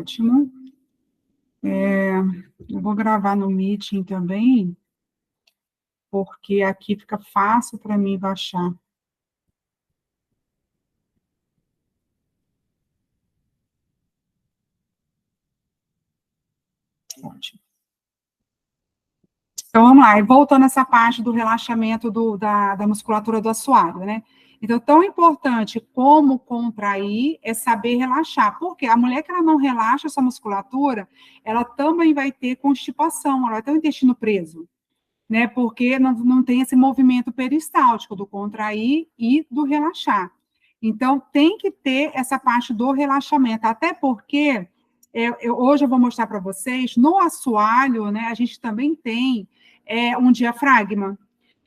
Ótimo. Eu vou gravar no Meeting também, porque aqui fica fácil para mim baixar. Ótimo. Então, vamos lá. E voltando a essa parte do relaxamento da musculatura do assoalho, né? Então, tão importante como contrair é saber relaxar. Porque a mulher que ela não relaxa essa musculatura, ela também vai ter constipação, ela vai ter o intestino preso, né? Porque não tem esse movimento peristáltico do contrair e do relaxar. Então, tem que ter essa parte do relaxamento, até porque hoje eu vou mostrar para vocês, no assoalho, né, a gente também tem um diafragma,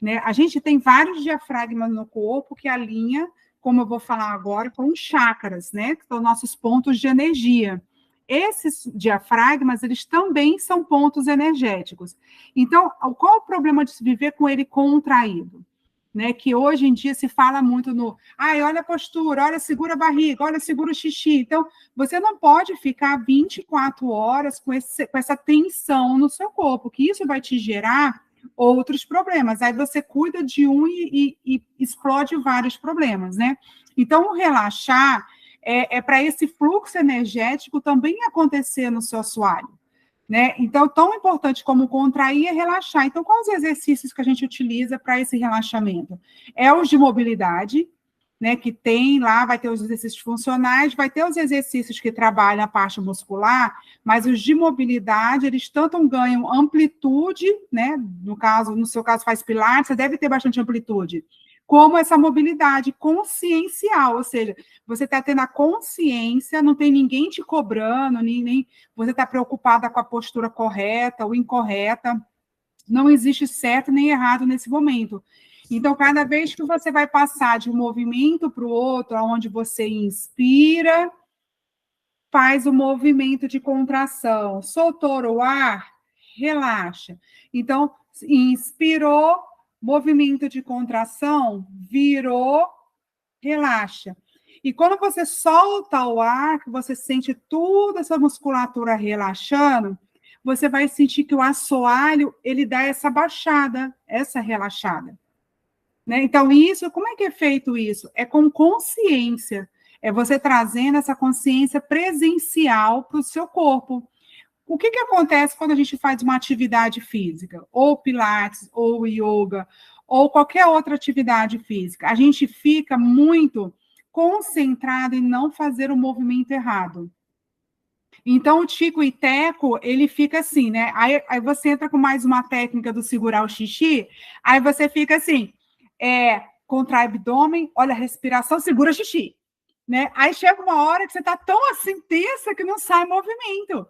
né? A gente tem vários diafragmas no corpo que alinha, como eu vou falar agora, com os chakras, né? Que são nossos pontos de energia. Esses diafragmas, eles também são pontos energéticos. Então, qual o problema de se viver com ele contraído? Né, que hoje em dia se fala muito olha a postura, olha, segura a barriga, olha, segura o xixi. Então, você não pode ficar 24 horas com essa tensão no seu corpo, que isso vai te gerar outros problemas. Aí você cuida de um e explode vários problemas, né? Então, o relaxar é para esse fluxo energético também acontecer no seu assoalho. Né? Então, tão importante como contrair é relaxar. Então, quais os exercícios que a gente utiliza para esse relaxamento? Os de mobilidade, né, que tem lá, vai ter os exercícios funcionais, vai ter os exercícios que trabalham a parte muscular, mas os de mobilidade, eles tanto ganham amplitude, né, no seu caso faz pilates, você deve ter bastante amplitude, como essa mobilidade consciencial, ou seja, você está tendo a consciência, não tem ninguém te cobrando, nem você está preocupada com a postura correta ou incorreta, não existe certo nem errado nesse momento. Então, cada vez que você vai passar de um movimento para o outro, onde você inspira, faz o movimento de contração, soltou o ar, relaxa. Então, inspirou, movimento de contração, virou, relaxa. E quando você solta o ar, que você sente toda essa musculatura relaxando, você vai sentir que o assoalho, ele dá essa baixada, essa relaxada. Né? Então, como é que é feito isso? É com consciência. É você trazendo essa consciência presencial para o seu corpo. O que acontece quando a gente faz uma atividade física? Ou pilates, ou yoga, ou qualquer outra atividade física. A gente fica muito concentrado em não fazer o movimento errado. Então, o tico e teco, ele fica assim, né? Aí você entra com mais uma técnica do segurar o xixi, aí você fica assim, contrai o abdômen, olha a respiração, segura o xixi. Né? Aí chega uma hora que você está tão assim tensa que não sai movimento.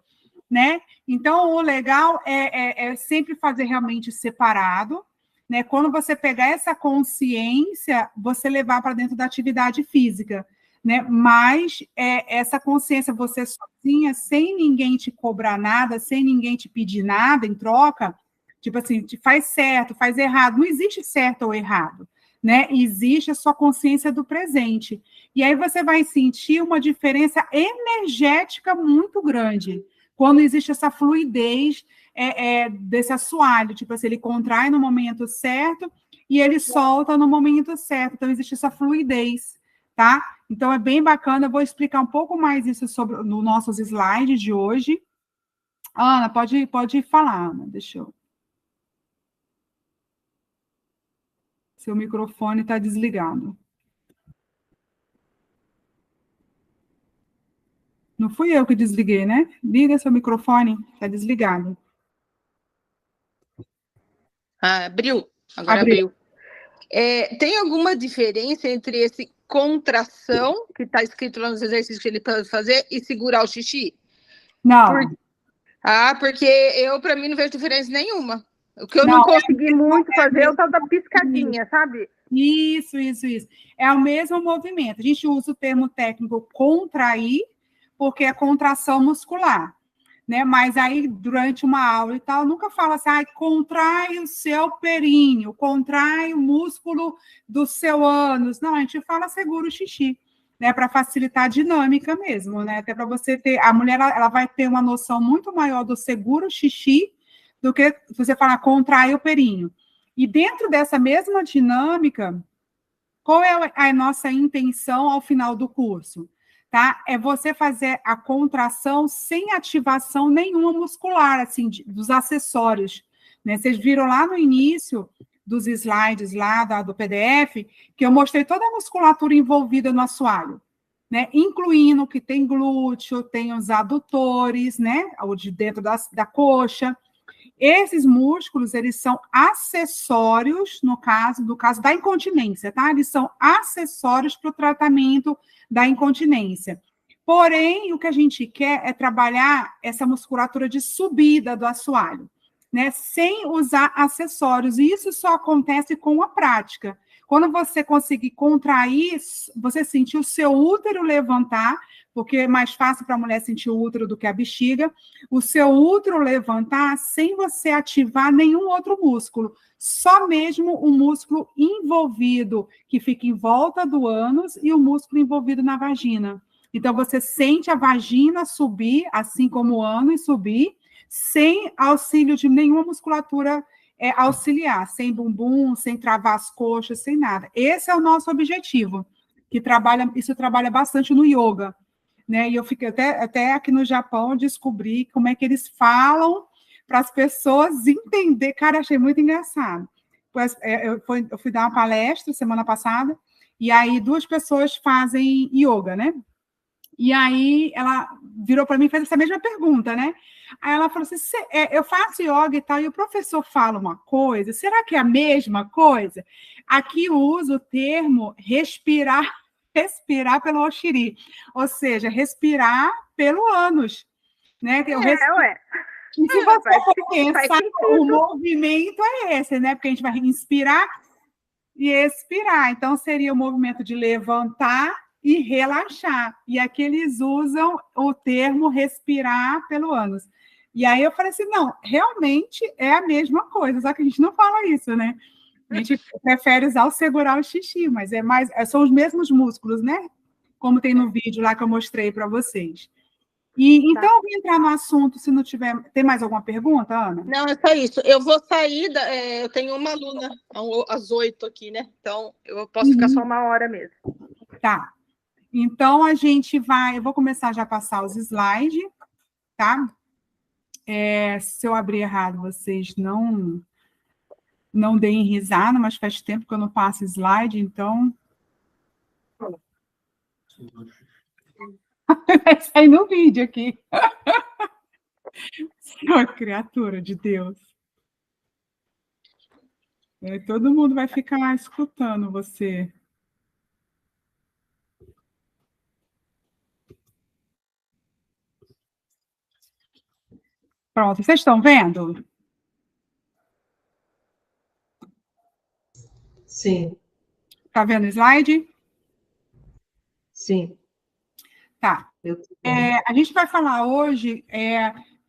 Né? Então, o legal é sempre fazer realmente separado, né? Quando você pegar essa consciência, você levar para dentro da atividade física, né? Mas essa consciência, você sozinha, sem ninguém te cobrar nada, sem ninguém te pedir nada em troca, tipo assim, faz certo, faz errado, não existe certo ou errado, né? Existe a sua consciência do presente. E aí você vai sentir uma diferença energética muito grande quando existe essa fluidez desse assoalho, tipo assim, ele contrai no momento certo e ele solta no momento certo, então existe essa fluidez, tá? Então é bem bacana, eu vou explicar um pouco mais isso nos nossos slides de hoje. Ana, pode falar, Ana, deixa eu... Seu microfone está desligado. Não fui eu que desliguei, né? Liga seu microfone, está desligado. Abriu, agora abriu. Tem alguma diferença entre esse contração, que está escrito lá nos exercícios que ele pode fazer, e segurar o xixi? Não. Porque eu, para mim, não vejo diferença nenhuma. O que eu não consegui muito fazer é o tal da piscadinha, sabe? Isso. É o mesmo movimento. A gente usa o termo técnico contrair, porque é contração muscular, né? Mas aí, durante uma aula e tal, nunca fala assim, contrai o seu períneo, contrai o músculo do seu ânus. Não, a gente fala segura o xixi, né, para facilitar a dinâmica mesmo, né, até para você ter, a mulher, ela vai ter uma noção muito maior do seguro xixi do que você falar contrair o períneo. E dentro dessa mesma dinâmica, qual é a nossa intenção ao final do curso? Tá? É você fazer a contração sem ativação nenhuma muscular, assim, dos acessórios, né? Vocês viram lá no início dos slides lá do PDF, que eu mostrei toda a musculatura envolvida no assoalho, né? Incluindo que tem glúteo, tem os adutores, né? O de dentro da coxa. Esses músculos, eles são acessórios, no caso da incontinência, tá? Eles são acessórios para o tratamento da incontinência. Porém, o que a gente quer é trabalhar essa musculatura de subida do assoalho, né? Sem usar acessórios. E isso só acontece com a prática. Quando você conseguir contrair, você sentir o seu útero levantar, porque é mais fácil para a mulher sentir o útero do que a bexiga, o seu útero levantar sem você ativar nenhum outro músculo, só mesmo o músculo envolvido, que fica em volta do ânus, e o músculo envolvido na vagina. Então, você sente a vagina subir, assim como o ânus subir, sem auxílio de nenhuma musculatura auxiliar, sem bumbum, sem travar as coxas, sem nada. Esse é o nosso objetivo, isso trabalha bastante no yoga, né? E eu fiquei até aqui no Japão, descobri como é que eles falam para as pessoas entender. Cara, achei muito engraçado. Eu fui dar uma palestra semana passada, e aí 2 pessoas fazem yoga, né? E aí ela virou para mim e fez essa mesma pergunta, né? Aí ela falou assim, eu faço yoga e tal, e o professor fala uma coisa, será que é a mesma coisa? Aqui eu uso o termo respirar pelo oxiri, ou seja, respirar pelo ânus, né? Ué. E se você for pensar, o movimento é esse, né? Porque a gente vai inspirar e expirar. Então, seria o movimento de levantar e relaxar. E aqui eles usam o termo respirar pelo ânus. E aí eu falei assim, não, realmente é a mesma coisa, só que a gente não fala isso, né? A gente prefere usar o segurar o xixi, mas são os mesmos músculos, né? Como tem no vídeo lá que eu mostrei para vocês. E então, eu vou entrar no assunto, se não tiver... Tem mais alguma pergunta, Ana? Não, é só isso. Eu vou sair, eu tenho uma aluna às 8 aqui, né? Então, eu posso ficar só 1 hora mesmo. Tá. Então, eu vou começar já a passar os slides, tá? Se eu abrir errado, vocês não deem risada, mas faz tempo que eu não passo slide, então... Vai sair no vídeo aqui. Senhor, criatura de Deus. Todo mundo vai ficar escutando você. Pronto, vocês estão vendo? Sim. Está vendo o slide? Sim. Tá. A gente vai falar hoje,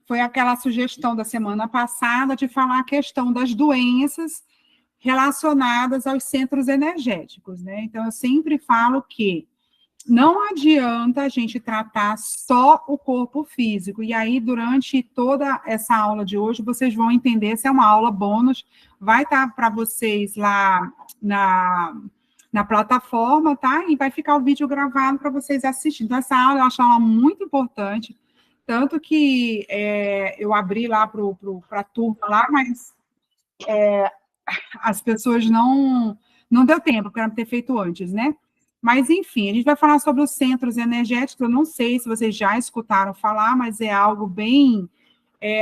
foi aquela sugestão da semana passada de falar a questão das doenças relacionadas aos centros energéticos, né? Então, eu sempre falo que não adianta a gente tratar só o corpo físico. E aí, durante toda essa aula de hoje, vocês vão entender, essa é uma aula bônus, vai estar para vocês lá na plataforma, tá? E vai ficar o vídeo gravado para vocês assistirem. Então, essa aula eu acho ela muito importante, tanto que eu abri lá para a turma lá, mas as pessoas não deu tempo, porque era ter feito antes, né? Mas, enfim, a gente vai falar sobre os centros energéticos. Eu não sei se vocês já escutaram falar, mas é algo bem...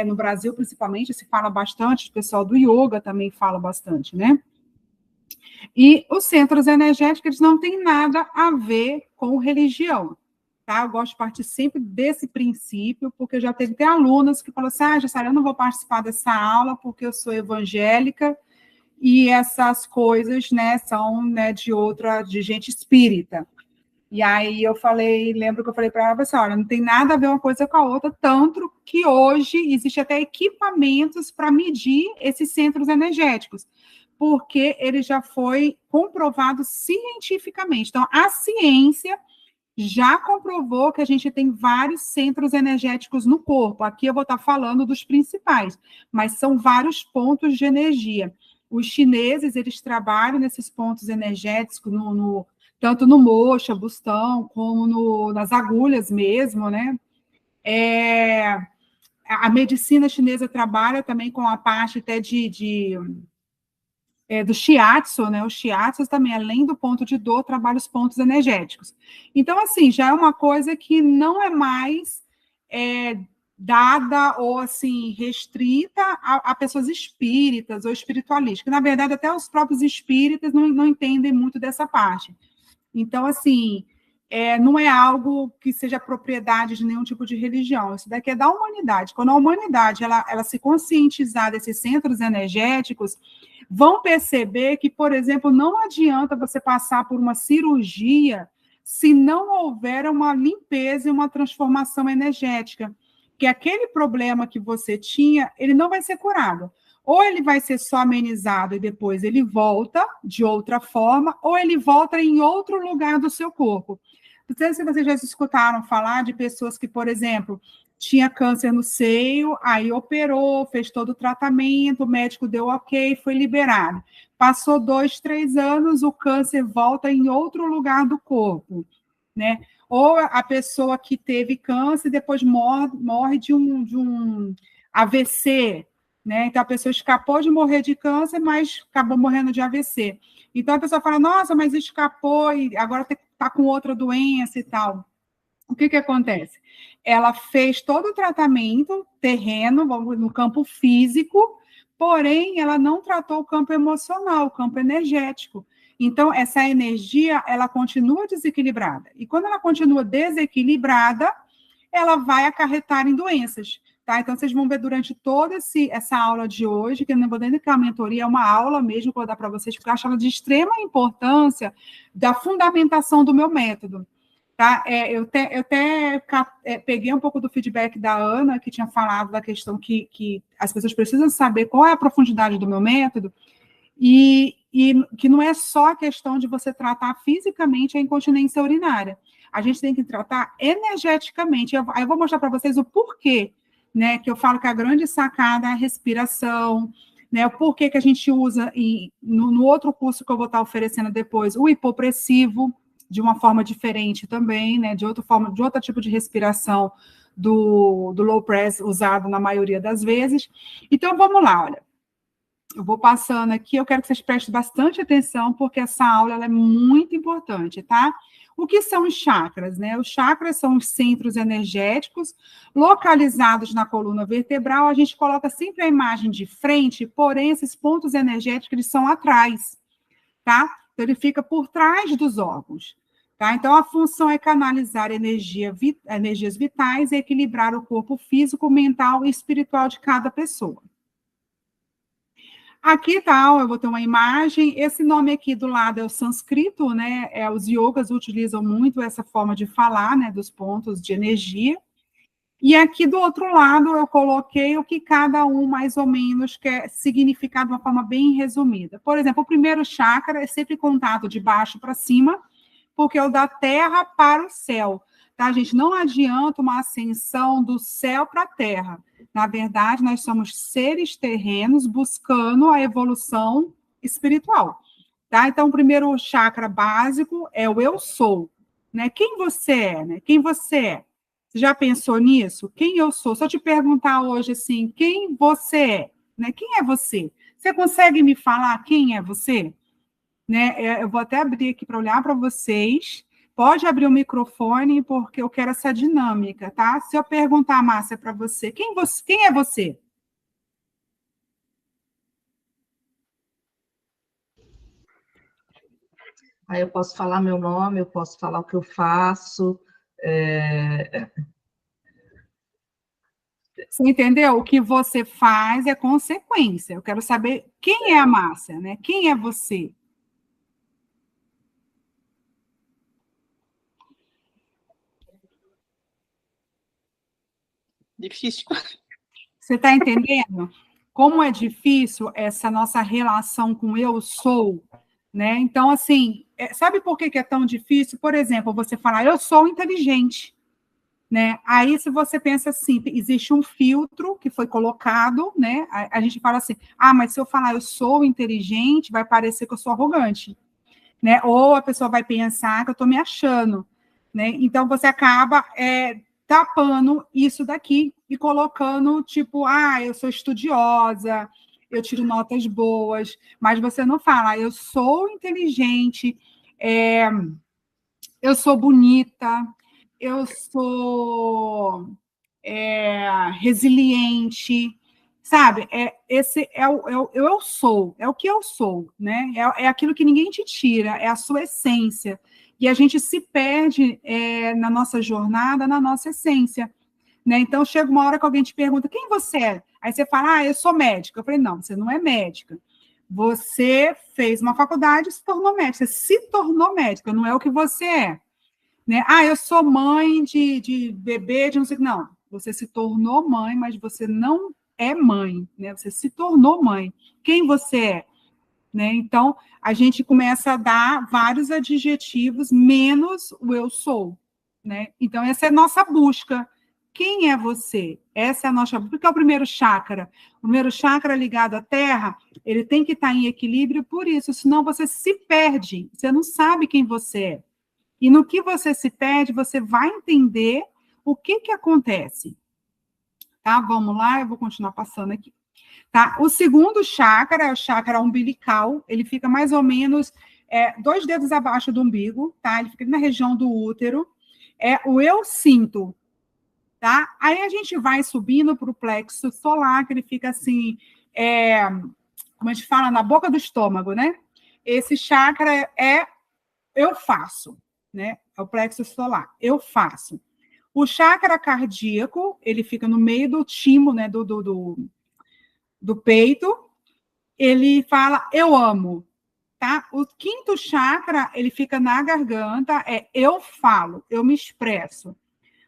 no Brasil, principalmente, se fala bastante, o pessoal do yoga também fala bastante, né? E os centros energéticos, eles não têm nada a ver com religião, tá? Eu gosto de partir sempre desse princípio, porque já teve até alunas que falaram assim, Jussara, eu não vou participar dessa aula porque eu sou evangélica, e essas coisas, né, são, né, de gente espírita. E aí lembro que eu falei para ela, assim, olha, não tem nada a ver uma coisa com a outra, tanto que hoje existe até equipamentos para medir esses centros energéticos, porque ele já foi comprovado cientificamente. Então, a ciência, já comprovou que a gente tem vários centros energéticos no corpo. Aqui eu vou estar falando dos principais, mas são vários pontos de energia. Os chineses, eles trabalham nesses pontos energéticos, tanto no moxa, bustão, como nas agulhas mesmo, né? A medicina chinesa trabalha também com a parte até do shiatsu, né? O shiatsu também, além do ponto de dor, trabalha os pontos energéticos. Então, assim, já é uma coisa que não é mais dada ou, assim, restrita a pessoas espíritas ou espiritualistas, que, na verdade, até os próprios espíritas não entendem muito dessa parte. Então, assim, não é algo que seja propriedade de nenhum tipo de religião. Isso daqui é da humanidade. Quando a humanidade ela se conscientizar desses centros energéticos, vão perceber que, por exemplo, não adianta você passar por uma cirurgia se não houver uma limpeza e uma transformação energética. Que aquele problema que você tinha, ele não vai ser curado. Ou ele vai ser só amenizado e depois ele volta de outra forma, ou ele volta em outro lugar do seu corpo. Não sei se vocês já escutaram falar de pessoas que, por exemplo, tinha câncer no seio, aí operou, fez todo o tratamento, o médico deu ok, foi liberado. Passou 2, 3 anos, o câncer volta em outro lugar do corpo, né? Ou a pessoa que teve câncer depois morre de um AVC, né? Então, a pessoa escapou de morrer de câncer, mas acabou morrendo de AVC. Então, a pessoa fala, nossa, mas escapou e agora está com outra doença e tal. O que acontece? Ela fez todo o tratamento terreno, no campo físico, porém, ela não tratou o campo emocional, o campo energético. Então, essa energia, ela continua desequilibrada. E quando ela continua desequilibrada, ela vai acarretar em doenças. Tá? Então, vocês vão ver durante toda essa aula de hoje, que eu não vou nem que a mentoria é uma aula mesmo que eu vou dar para vocês, porque eu acho ela de extrema importância da fundamentação do meu método. Tá? Eu até peguei um pouco do feedback da Ana, que tinha falado da questão que as pessoas precisam saber qual é a profundidade do meu método, e que não é só a questão de você tratar fisicamente a incontinência urinária. A gente tem que tratar energeticamente. Aí eu vou mostrar para vocês o porquê, né, que eu falo que a grande sacada é a respiração, né, o porquê que a gente usa, no outro curso que eu vou estar oferecendo depois, o hipopressivo, de uma forma diferente também, né, de outro tipo de respiração do low press usado na maioria das vezes. Então, vamos lá, olha. Eu vou passando aqui, eu quero que vocês prestem bastante atenção, porque essa aula ela é muito importante, tá? O que são os chakras, né? Os chakras são os centros energéticos localizados na coluna vertebral. A gente coloca sempre a imagem de frente, porém, esses pontos energéticos eles são atrás, tá? Então, ele fica por trás dos órgãos. Tá? Então, a função é canalizar energias vitais e equilibrar o corpo físico, mental e espiritual de cada pessoa. Aqui tá, eu vou ter uma imagem. Esse nome aqui do lado é o sânscrito, né? Os yogas utilizam muito essa forma de falar, né? Dos pontos de energia. E aqui do outro lado eu coloquei o que cada um mais ou menos quer significar de uma forma bem resumida. Por exemplo, o primeiro chakra é sempre contato de baixo para cima, porque é o da terra para o céu. Tá, gente? Não adianta uma ascensão do céu para a terra. Na verdade, nós somos seres terrenos buscando a evolução espiritual. Tá? Então, o primeiro chakra básico é o eu sou. Né? Quem você é? Né? Quem você é? Você já pensou nisso? Quem eu sou? Se eu te perguntar hoje assim, quem você é? Né? Quem é você? Você consegue me falar quem é você? Né? Eu vou até abrir aqui para olhar para vocês. Pode abrir o microfone, porque eu quero essa dinâmica, tá? Se eu perguntar, Márcia, para você, quem é você? Aí eu posso falar meu nome, eu posso falar o que eu faço. Você entendeu? O que você faz é consequência. Eu quero saber quem é a Márcia, né? Quem é você? Difícil. Você está entendendo? Como é difícil essa nossa relação com eu sou, né? Então, assim, sabe por que é tão difícil? Por exemplo, você falar, eu sou inteligente, né? Aí, se você pensa assim, existe um filtro que foi colocado, né? A gente fala assim, mas se eu falar eu sou inteligente, vai parecer que eu sou arrogante, né? Ou a pessoa vai pensar que eu estou me achando, né? Então, você acaba tapando isso daqui e colocando, tipo, eu sou estudiosa, eu tiro notas boas, mas você não fala, eu sou inteligente, eu sou bonita, eu sou resiliente, sabe? Esse eu sou, é o que eu sou, né? É aquilo que ninguém te tira, é a sua essência. E a gente se perde na nossa jornada, na nossa essência. Né? Então, chega uma hora que alguém te pergunta, quem você é? Aí você fala, eu sou médica. Eu falei, não, você não é médica. Você fez uma faculdade e se tornou médica. Você se tornou médica, não é o que você é. Né? Eu sou mãe de bebê, de não sei o que. Não, você se tornou mãe, mas você não é mãe, né? Você se tornou mãe. Quem você é? Né? Então, a gente começa a dar vários adjetivos, menos o eu sou. Né? Então, essa é a nossa busca. Quem é você? Essa é a nossa busca. Porque é o primeiro chakra. O primeiro chakra ligado à terra, ele tem que estar em equilíbrio por isso, senão você se perde. Você não sabe quem você é. E no que você se perde, você vai entender o que acontece. Tá? Vamos lá, eu vou continuar passando aqui. Tá? O segundo chakra é o chakra umbilical, ele fica mais ou menos 2 dedos abaixo do umbigo, tá? Ele fica na região do útero. É o eu sinto, tá? Aí a gente vai subindo para o plexo solar, que ele fica assim, como a gente fala, na boca do estômago, né? Esse chakra é eu faço, né? É o plexo solar, eu faço. O chakra cardíaco, ele fica no meio do timo, né? Do peito, ele fala eu amo, tá? O quinto chakra, ele fica na garganta, eu falo, eu me expresso.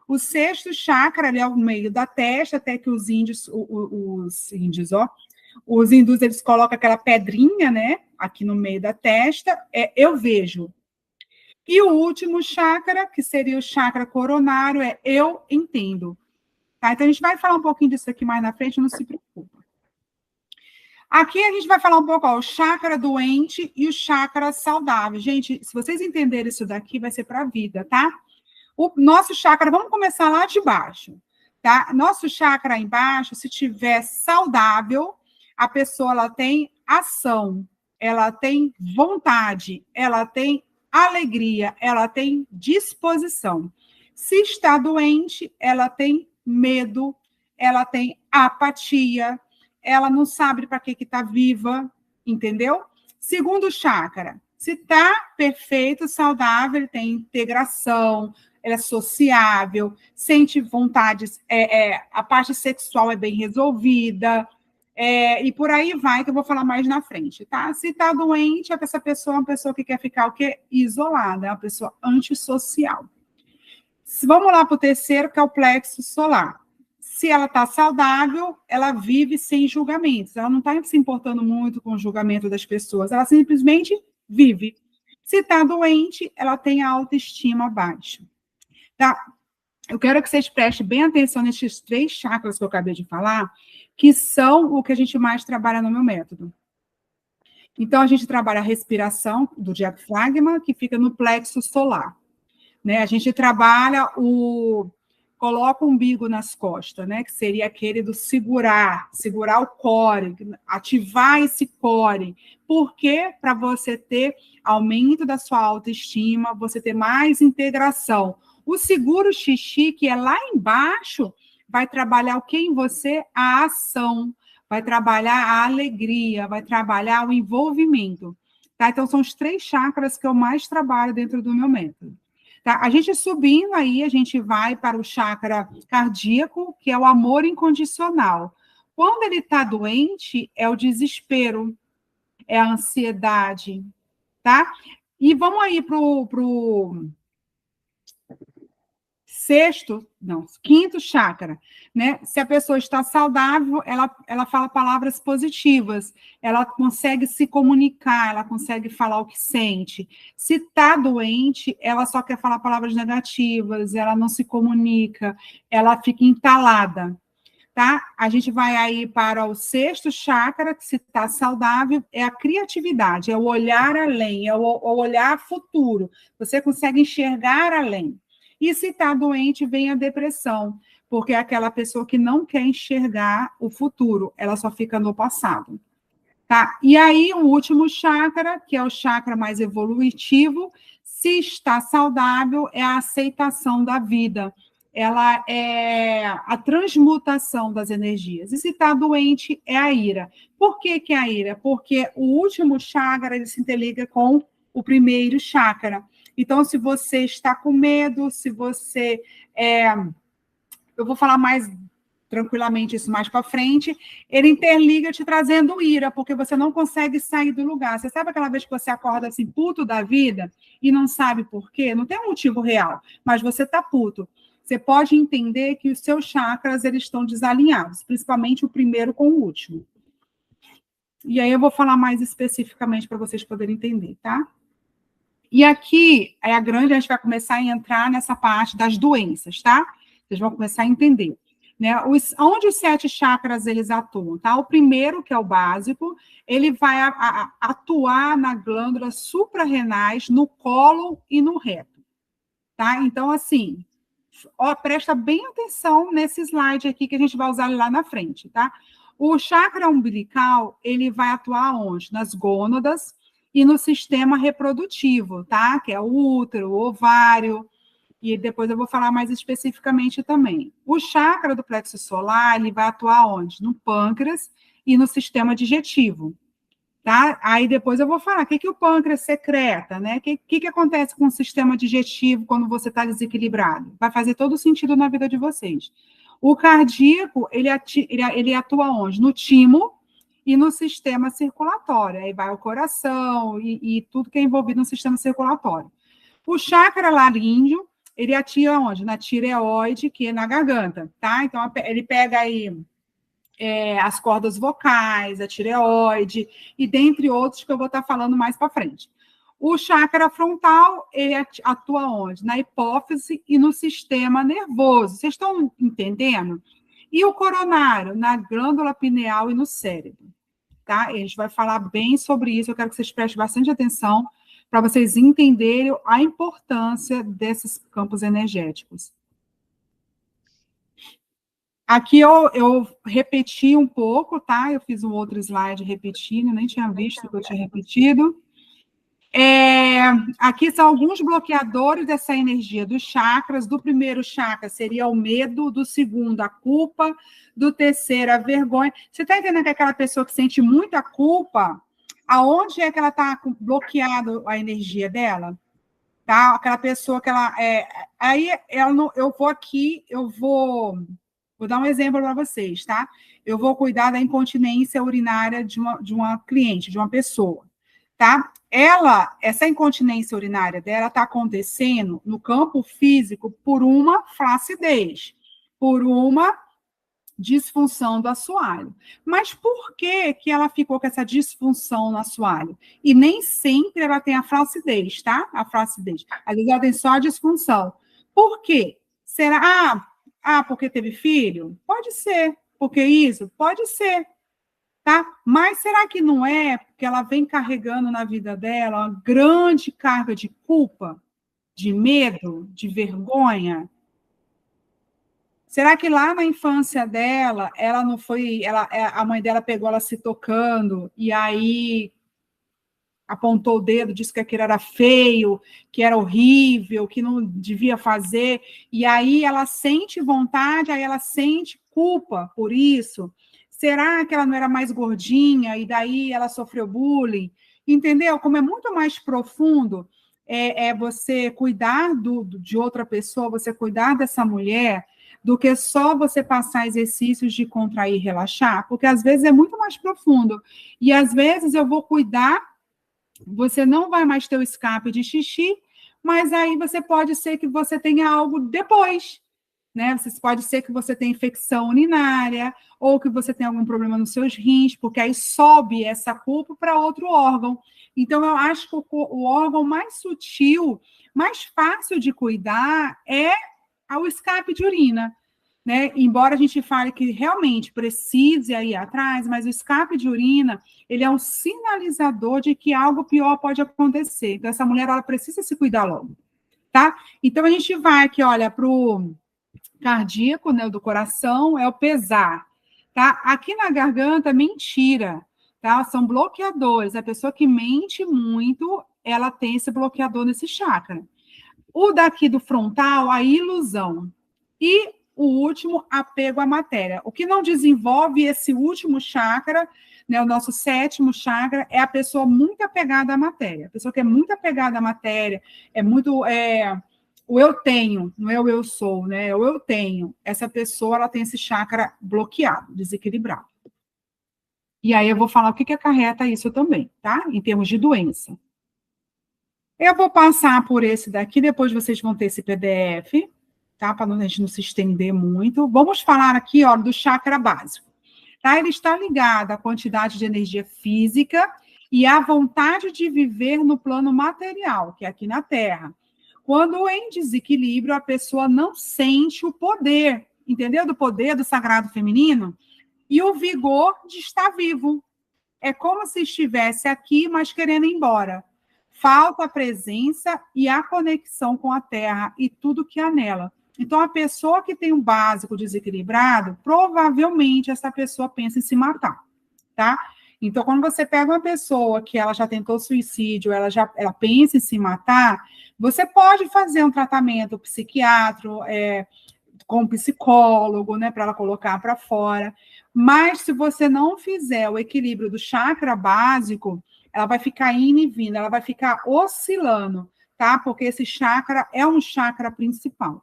O sexto chakra, ele é o meio da testa, até que os índios, os hindus, eles colocam aquela pedrinha, né? Aqui no meio da testa, eu vejo. E o último chakra, que seria o chakra coronário, eu entendo. Tá? Então, a gente vai falar um pouquinho disso aqui mais na frente, não se preocupa. Aqui a gente vai falar um pouco, o chakra doente e o chakra saudável. Gente, se vocês entenderem isso daqui, vai ser para a vida, tá? O nosso chakra, vamos começar lá de baixo, tá? Nosso chakra embaixo, se tiver saudável, a pessoa ela tem ação, ela tem vontade, ela tem alegria, ela tem disposição. Se está doente, ela tem medo, ela tem apatia, ela não sabe para que está viva, entendeu? Segundo chakra, se está perfeito, saudável, ele tem integração, ele é sociável, sente vontades, a parte sexual é bem resolvida, e por aí vai, que eu vou falar mais na frente, tá? Se está doente, essa pessoa é uma pessoa que quer ficar o quê? Isolada, é uma pessoa antissocial. Vamos lá para o terceiro, que é o plexo solar. Se ela está saudável, ela vive sem julgamentos. Ela não está se importando muito com o julgamento das pessoas. Ela simplesmente vive. Se está doente, ela tem a autoestima baixa. Tá? Eu quero que vocês prestem bem atenção nesses 3 chakras que eu acabei de falar, que são o que a gente mais trabalha no meu método. Então, a gente trabalha a respiração do diafragma, que fica no plexo solar. Né? A gente trabalha coloca o umbigo nas costas, né? Que seria aquele do segurar o core, ativar esse core. Por quê? Para você ter aumento da sua autoestima, você ter mais integração. O seguro xixi, que é lá embaixo, vai trabalhar o que em você? A ação, vai trabalhar a alegria, vai trabalhar o envolvimento. Tá? Então, são os 3 chakras que eu mais trabalho dentro do meu método. Tá? A gente subindo aí, a gente vai para o chakra cardíaco, que é o amor incondicional. Quando ele está doente, é o desespero, é a ansiedade, tá? E vamos aí para o quinto chakra, né? Se a pessoa está saudável, ela fala palavras positivas, ela consegue se comunicar, ela consegue falar o que sente. Se está doente, ela só quer falar palavras negativas, ela não se comunica, ela fica entalada, tá? A gente vai aí para o sexto chakra, que se está saudável, é a criatividade, é o olhar além, é o olhar futuro. Você consegue enxergar além. E se está doente, vem a depressão, porque é aquela pessoa que não quer enxergar o futuro, ela só fica no passado. Tá? E aí, o último chakra, que é o chakra mais evolutivo, se está saudável, é a aceitação da vida. Ela é a transmutação das energias. E se está doente, é a ira. Por que é a ira? Porque o último chakra, ele se interliga com o primeiro chakra. Então, se você está com medo, se você... eu vou falar mais tranquilamente isso mais para frente, ele interliga te trazendo ira, porque você não consegue sair do lugar. Você sabe aquela vez que você acorda assim, puto da vida, e não sabe por quê? Não tem um motivo real, mas você está puto. Você pode entender que os seus chakras eles estão desalinhados, principalmente o primeiro com o último. E aí eu vou falar mais especificamente para vocês poderem entender, tá? E aqui, a gente vai começar a entrar nessa parte das doenças, tá? Vocês vão começar a entender. Né? Onde os 7 chakras eles atuam, tá? O primeiro, que é o básico, ele vai atuar na glândula suprarrenais, no colo e no reto, tá? Então, assim, presta bem atenção nesse slide aqui que a gente vai usar lá na frente, tá? O chakra umbilical, ele vai atuar onde? Nas gônadas e no sistema reprodutivo, tá? Que é o útero, o ovário, e depois eu vou falar mais especificamente também. O chakra do plexo solar, ele vai atuar onde? No pâncreas e no sistema digestivo, tá? Aí depois eu vou falar o que o pâncreas secreta, né? O que acontece com o sistema digestivo quando você está desequilibrado? Vai fazer todo sentido na vida de vocês. O cardíaco, ele atua onde? No timo e no sistema circulatório. Aí vai o coração e tudo que é envolvido no sistema circulatório. O chakra laríngeo, ele atua onde? Na tireoide, que é na garganta, tá? Então, ele pega aí as cordas vocais, a tireoide, e dentre outros que eu vou estar falando mais para frente. O chakra frontal, ele atua onde? Na hipófise e no sistema nervoso. Vocês estão entendendo? E o coronário, na glândula pineal e no cérebro, tá? E a gente vai falar bem sobre isso, eu quero que vocês prestem bastante atenção, para vocês entenderem a importância desses campos energéticos. Aqui eu repeti um pouco, tá? Eu fiz um outro slide repetindo, nem tinha visto que eu tinha repetido. Aqui são alguns bloqueadores dessa energia dos chakras. Do primeiro chakra seria o medo, do segundo a culpa, do terceiro a vergonha. Você está entendendo que aquela pessoa que sente muita culpa, aonde é que ela está bloqueada a energia dela? Tá? Aquela pessoa que ela... aí eu vou aqui, vou dar um exemplo para vocês, tá? Eu vou cuidar da incontinência urinária de uma cliente, de uma pessoa, tá? Essa incontinência urinária dela está acontecendo no campo físico por uma flacidez, por uma disfunção do assoalho. Mas por que ela ficou com essa disfunção no assoalho? E nem sempre ela tem a flacidez, tá? A flacidez. Às vezes ela tem só a disfunção. Por quê? Será... porque teve filho? Pode ser. Porque isso? Pode ser. Tá? Mas será que não é porque ela vem carregando na vida dela uma grande carga de culpa, de medo, de vergonha? Será que lá na infância dela, ela não foi... a mãe dela pegou ela se tocando e aí apontou o dedo, disse que aquilo era feio, que era horrível, que não devia fazer, e aí ela sente vontade, aí ela sente culpa por isso? Será que ela não era mais gordinha e daí ela sofreu bullying? Entendeu? Como é muito mais profundo você cuidar de outra pessoa, você cuidar dessa mulher, do que só você passar exercícios de contrair e relaxar, porque às vezes é muito mais profundo. E às vezes eu vou cuidar, você não vai mais ter o escape de xixi, mas aí você pode ser que você tenha algo depois, né? Pode ser que você tenha infecção urinária, ou que você tenha algum problema nos seus rins, porque aí sobe essa culpa para outro órgão. Então, eu acho que o órgão mais sutil, mais fácil de cuidar é o escape de urina, né? Embora a gente fale que realmente precise ir atrás, mas o escape de urina, ele é um sinalizador de que algo pior pode acontecer. Então, essa mulher, ela precisa se cuidar logo, tá? Então, a gente vai aqui, olha, para o cardíaco, né, do coração, é o pesar, tá? Aqui na garganta, mentira, tá? São bloqueadores. A pessoa que mente muito, ela tem esse bloqueador nesse chakra. O daqui do frontal, a ilusão. E o último, apego à matéria. O que não desenvolve esse último chakra, né, o nosso sétimo chakra, é a pessoa muito apegada à matéria. A pessoa que é muito apegada à matéria, é muito... o eu tenho, não é o eu sou, né? É o eu tenho. Essa pessoa, ela tem esse chakra bloqueado, desequilibrado. E aí eu vou falar o que acarreta isso também, tá? Em termos de doença. Eu vou passar por esse daqui, depois vocês vão ter esse PDF, tá? Para a gente não se estender muito. Vamos falar aqui, ó, do chakra básico. Tá? Ele está ligado à quantidade de energia física e à vontade de viver no plano material, que é aqui na Terra. Quando em desequilíbrio, a pessoa não sente o poder, entendeu? Do poder do sagrado feminino e o vigor de estar vivo. É como se estivesse aqui, mas querendo ir embora. Falta a presença e a conexão com a Terra e tudo que há nela. Então, a pessoa que tem um básico desequilibrado, provavelmente essa pessoa pensa em se matar, tá? Então, quando você pega uma pessoa que ela já tentou suicídio, ela pensa em se matar, você pode fazer um tratamento psiquiátrico, com um psicólogo, né, para ela colocar para fora. Mas se você não fizer o equilíbrio do chakra básico, ela vai ficar indo e vindo, ela vai ficar oscilando, tá? Porque esse chakra é um chakra principal.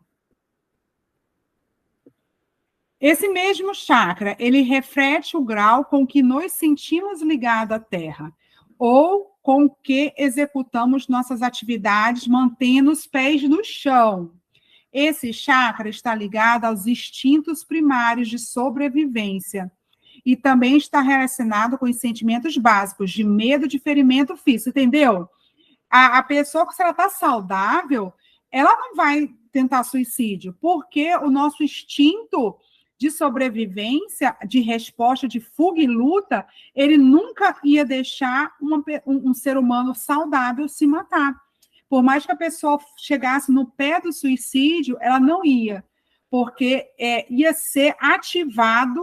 Esse mesmo chakra, ele reflete o grau com que nos sentimos ligados à Terra, ou com que executamos nossas atividades mantendo os pés no chão. Esse chakra está ligado aos instintos primários de sobrevivência e também está relacionado com os sentimentos básicos de medo de ferimento físico, entendeu? A pessoa, se ela está saudável, ela não vai tentar suicídio, porque o nosso instinto de sobrevivência, de resposta, de fuga e luta, ele nunca ia deixar um ser humano saudável se matar. Por mais que a pessoa chegasse no pé do suicídio, ela não ia, porque ia ser ativado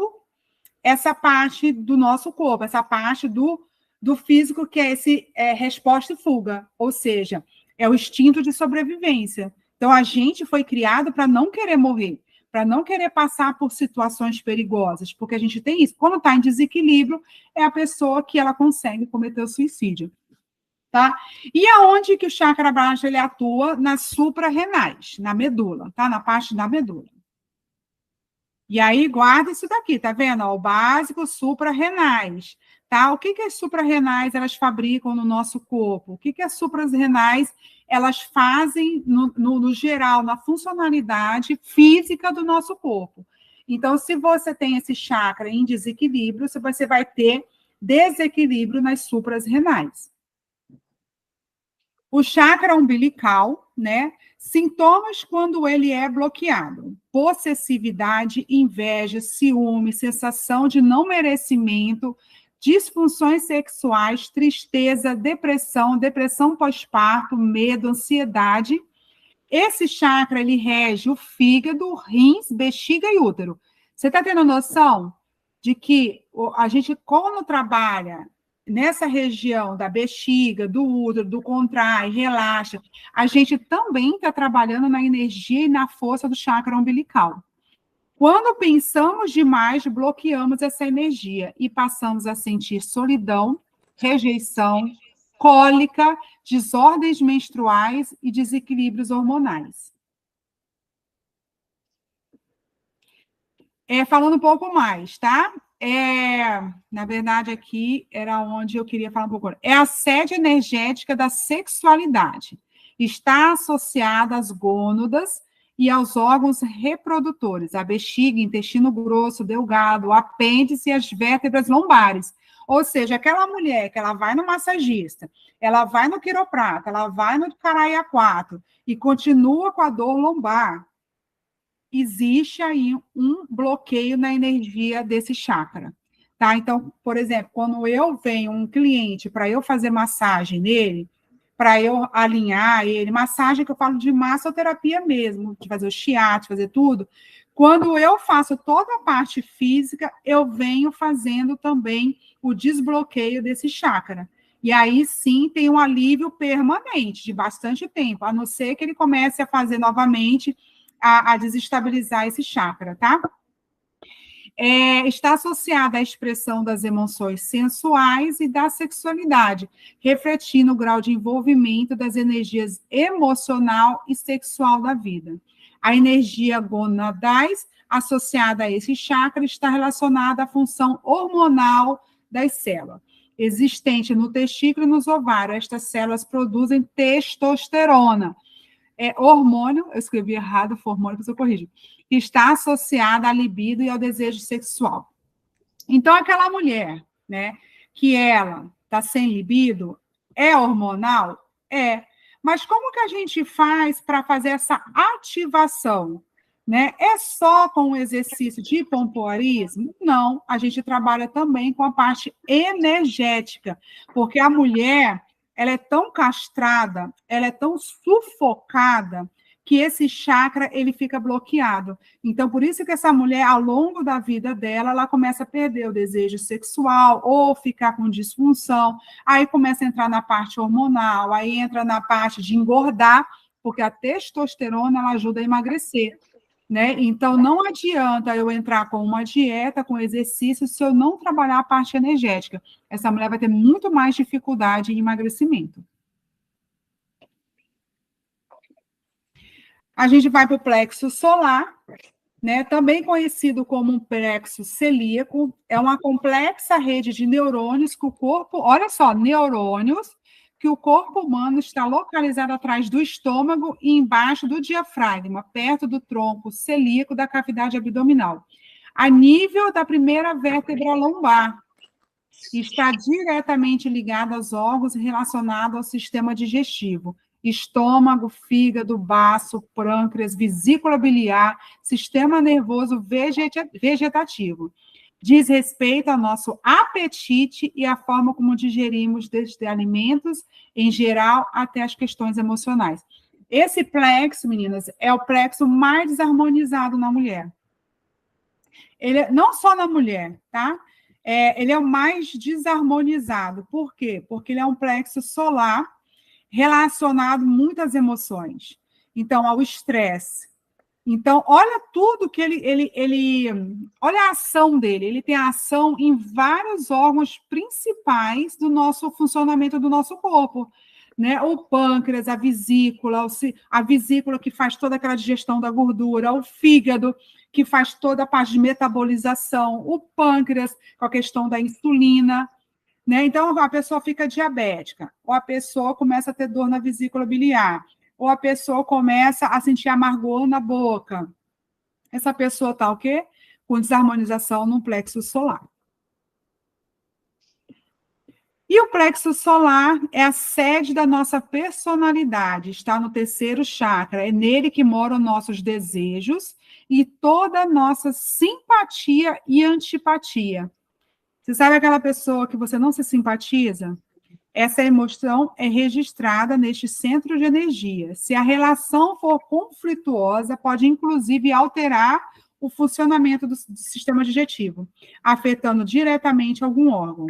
essa parte do nosso corpo, essa parte do físico, que é esse resposta e fuga, ou seja, é o instinto de sobrevivência. Então, a gente foi criado para não querer morrer, para não querer passar por situações perigosas, porque a gente tem isso. Quando está em desequilíbrio, é a pessoa que ela consegue cometer o suicídio. Tá? E aonde que o chakra baixo ele atua? Nas suprarrenais, na medula, tá? Na parte da medula. E aí, guarda isso daqui, tá vendo? O básico, suprarrenais, tá? O que as suprarrenais, elas fabricam no nosso corpo? O que as suprarrenais, elas fazem, no geral, na funcionalidade física do nosso corpo? Então, se você tem esse chakra em desequilíbrio, você vai ter desequilíbrio nas suprarrenais. O chakra umbilical, né? Sintomas quando ele é bloqueado: possessividade, inveja, ciúme, sensação de não merecimento, disfunções sexuais, tristeza, depressão pós-parto, medo, ansiedade. Esse chakra, ele rege o fígado, rins, bexiga e útero. Você está tendo noção de que a gente, quando trabalha nessa região da bexiga, do útero, do contrai, relaxa, a gente também está trabalhando na energia e na força do chakra umbilical. Quando pensamos demais, bloqueamos essa energia e passamos a sentir solidão, rejeição, cólica, desordens menstruais e desequilíbrios hormonais. Falando um pouco mais, tá? Na verdade, aqui era onde eu queria falar um pouco. É a sede energética da sexualidade. Está associada às gônadas e aos órgãos reprodutores, a bexiga, intestino grosso, delgado, o apêndice e as vértebras lombares. Ou seja, aquela mulher que ela vai no massagista, ela vai no quiroprata, ela vai no Caraya 4 e continua com a dor lombar, existe aí um bloqueio na energia desse chakra. Tá? Então, por exemplo, quando eu venho um cliente para eu fazer massagem nele, para eu alinhar ele, massagem que eu falo de massoterapia mesmo, de fazer o shiatsu, fazer tudo. Quando eu faço toda a parte física, eu venho fazendo também o desbloqueio desse chakra. E aí sim tem um alívio permanente, de bastante tempo, a não ser que ele comece a fazer novamente, a desestabilizar esse chakra, tá? Está associada à expressão das emoções sensuais e da sexualidade, refletindo o grau de envolvimento das energias emocional e sexual da vida. A energia gonadais, associada a esse chakra, está relacionada à função hormonal das células. Existente no testículo e nos ovários, estas células produzem testosterona. Hormônio, eu escrevi errado, foi hormônio, mas eu corrijo, que está associada à libido e ao desejo sexual. Então, aquela mulher, né, que ela está sem libido, é hormonal? É. Mas como que a gente faz para fazer essa ativação? Né? É só com o exercício de pompoarismo? Não, a gente trabalha também com a parte energética, porque a mulher, ela é tão castrada, ela é tão sufocada, que esse chakra, ele fica bloqueado. Então, por isso que essa mulher, ao longo da vida dela, ela começa a perder o desejo sexual, ou ficar com disfunção, aí começa a entrar na parte hormonal, aí entra na parte de engordar, porque a testosterona, ela ajuda a emagrecer. Né? Então, não adianta eu entrar com uma dieta, com exercício, se eu não trabalhar a parte energética. Essa mulher vai ter muito mais dificuldade em emagrecimento. A gente vai para o plexo solar, né? Também conhecido como um plexo celíaco. É uma complexa rede de neurônios que o corpo... Olha só, neurônios que o corpo humano está localizado atrás do estômago e embaixo do diafragma, perto do tronco celíaco da cavidade abdominal, a nível da primeira vértebra lombar. Está diretamente ligado aos órgãos relacionados ao sistema digestivo, estômago, fígado, baço, pâncreas, vesícula biliar, sistema nervoso vegetativo. Diz respeito ao nosso apetite e à forma como digerimos desde alimentos, em geral, até as questões emocionais. Esse plexo, meninas, é o plexo mais desarmonizado na mulher. Ele, não só na mulher, tá? Ele é o mais desarmonizado. Por quê? Porque ele é um plexo solar relacionado muito às emoções. Então, ao estresse. Então, olha tudo que olha a ação dele. Ele tem ação em vários órgãos principais do nosso funcionamento do nosso corpo. Né? O pâncreas, a vesícula que faz toda aquela digestão da gordura, o fígado, que faz toda a parte de metabolização, o pâncreas, com a questão da insulina. Né? Então, a pessoa fica diabética, ou a pessoa começa a ter dor na vesícula biliar, ou a pessoa começa a sentir amargor na boca. Essa pessoa está o quê? Com desarmonização no plexo solar. E o plexo solar é a sede da nossa personalidade, está no terceiro chakra, é nele que moram nossos desejos e toda a nossa simpatia e antipatia. Você sabe aquela pessoa que você não se simpatiza? Essa emoção é registrada neste centro de energia. Se a relação for conflituosa, pode inclusive alterar o funcionamento do sistema digestivo, afetando diretamente algum órgão.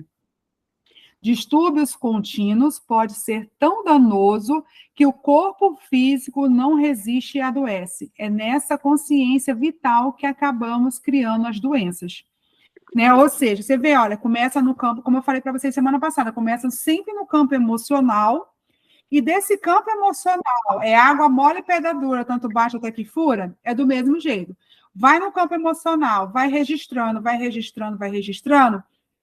Distúrbios contínuos pode ser tão danoso que o corpo físico não resiste e adoece. É nessa consciência vital que acabamos criando as doenças. Né? Ou seja, você vê, olha, começa no campo, como eu falei para vocês semana passada, começa sempre no campo emocional, e desse campo emocional, água mole e pedra dura, tanto baixa até que fura, é do mesmo jeito. Vai no campo emocional, vai registrando,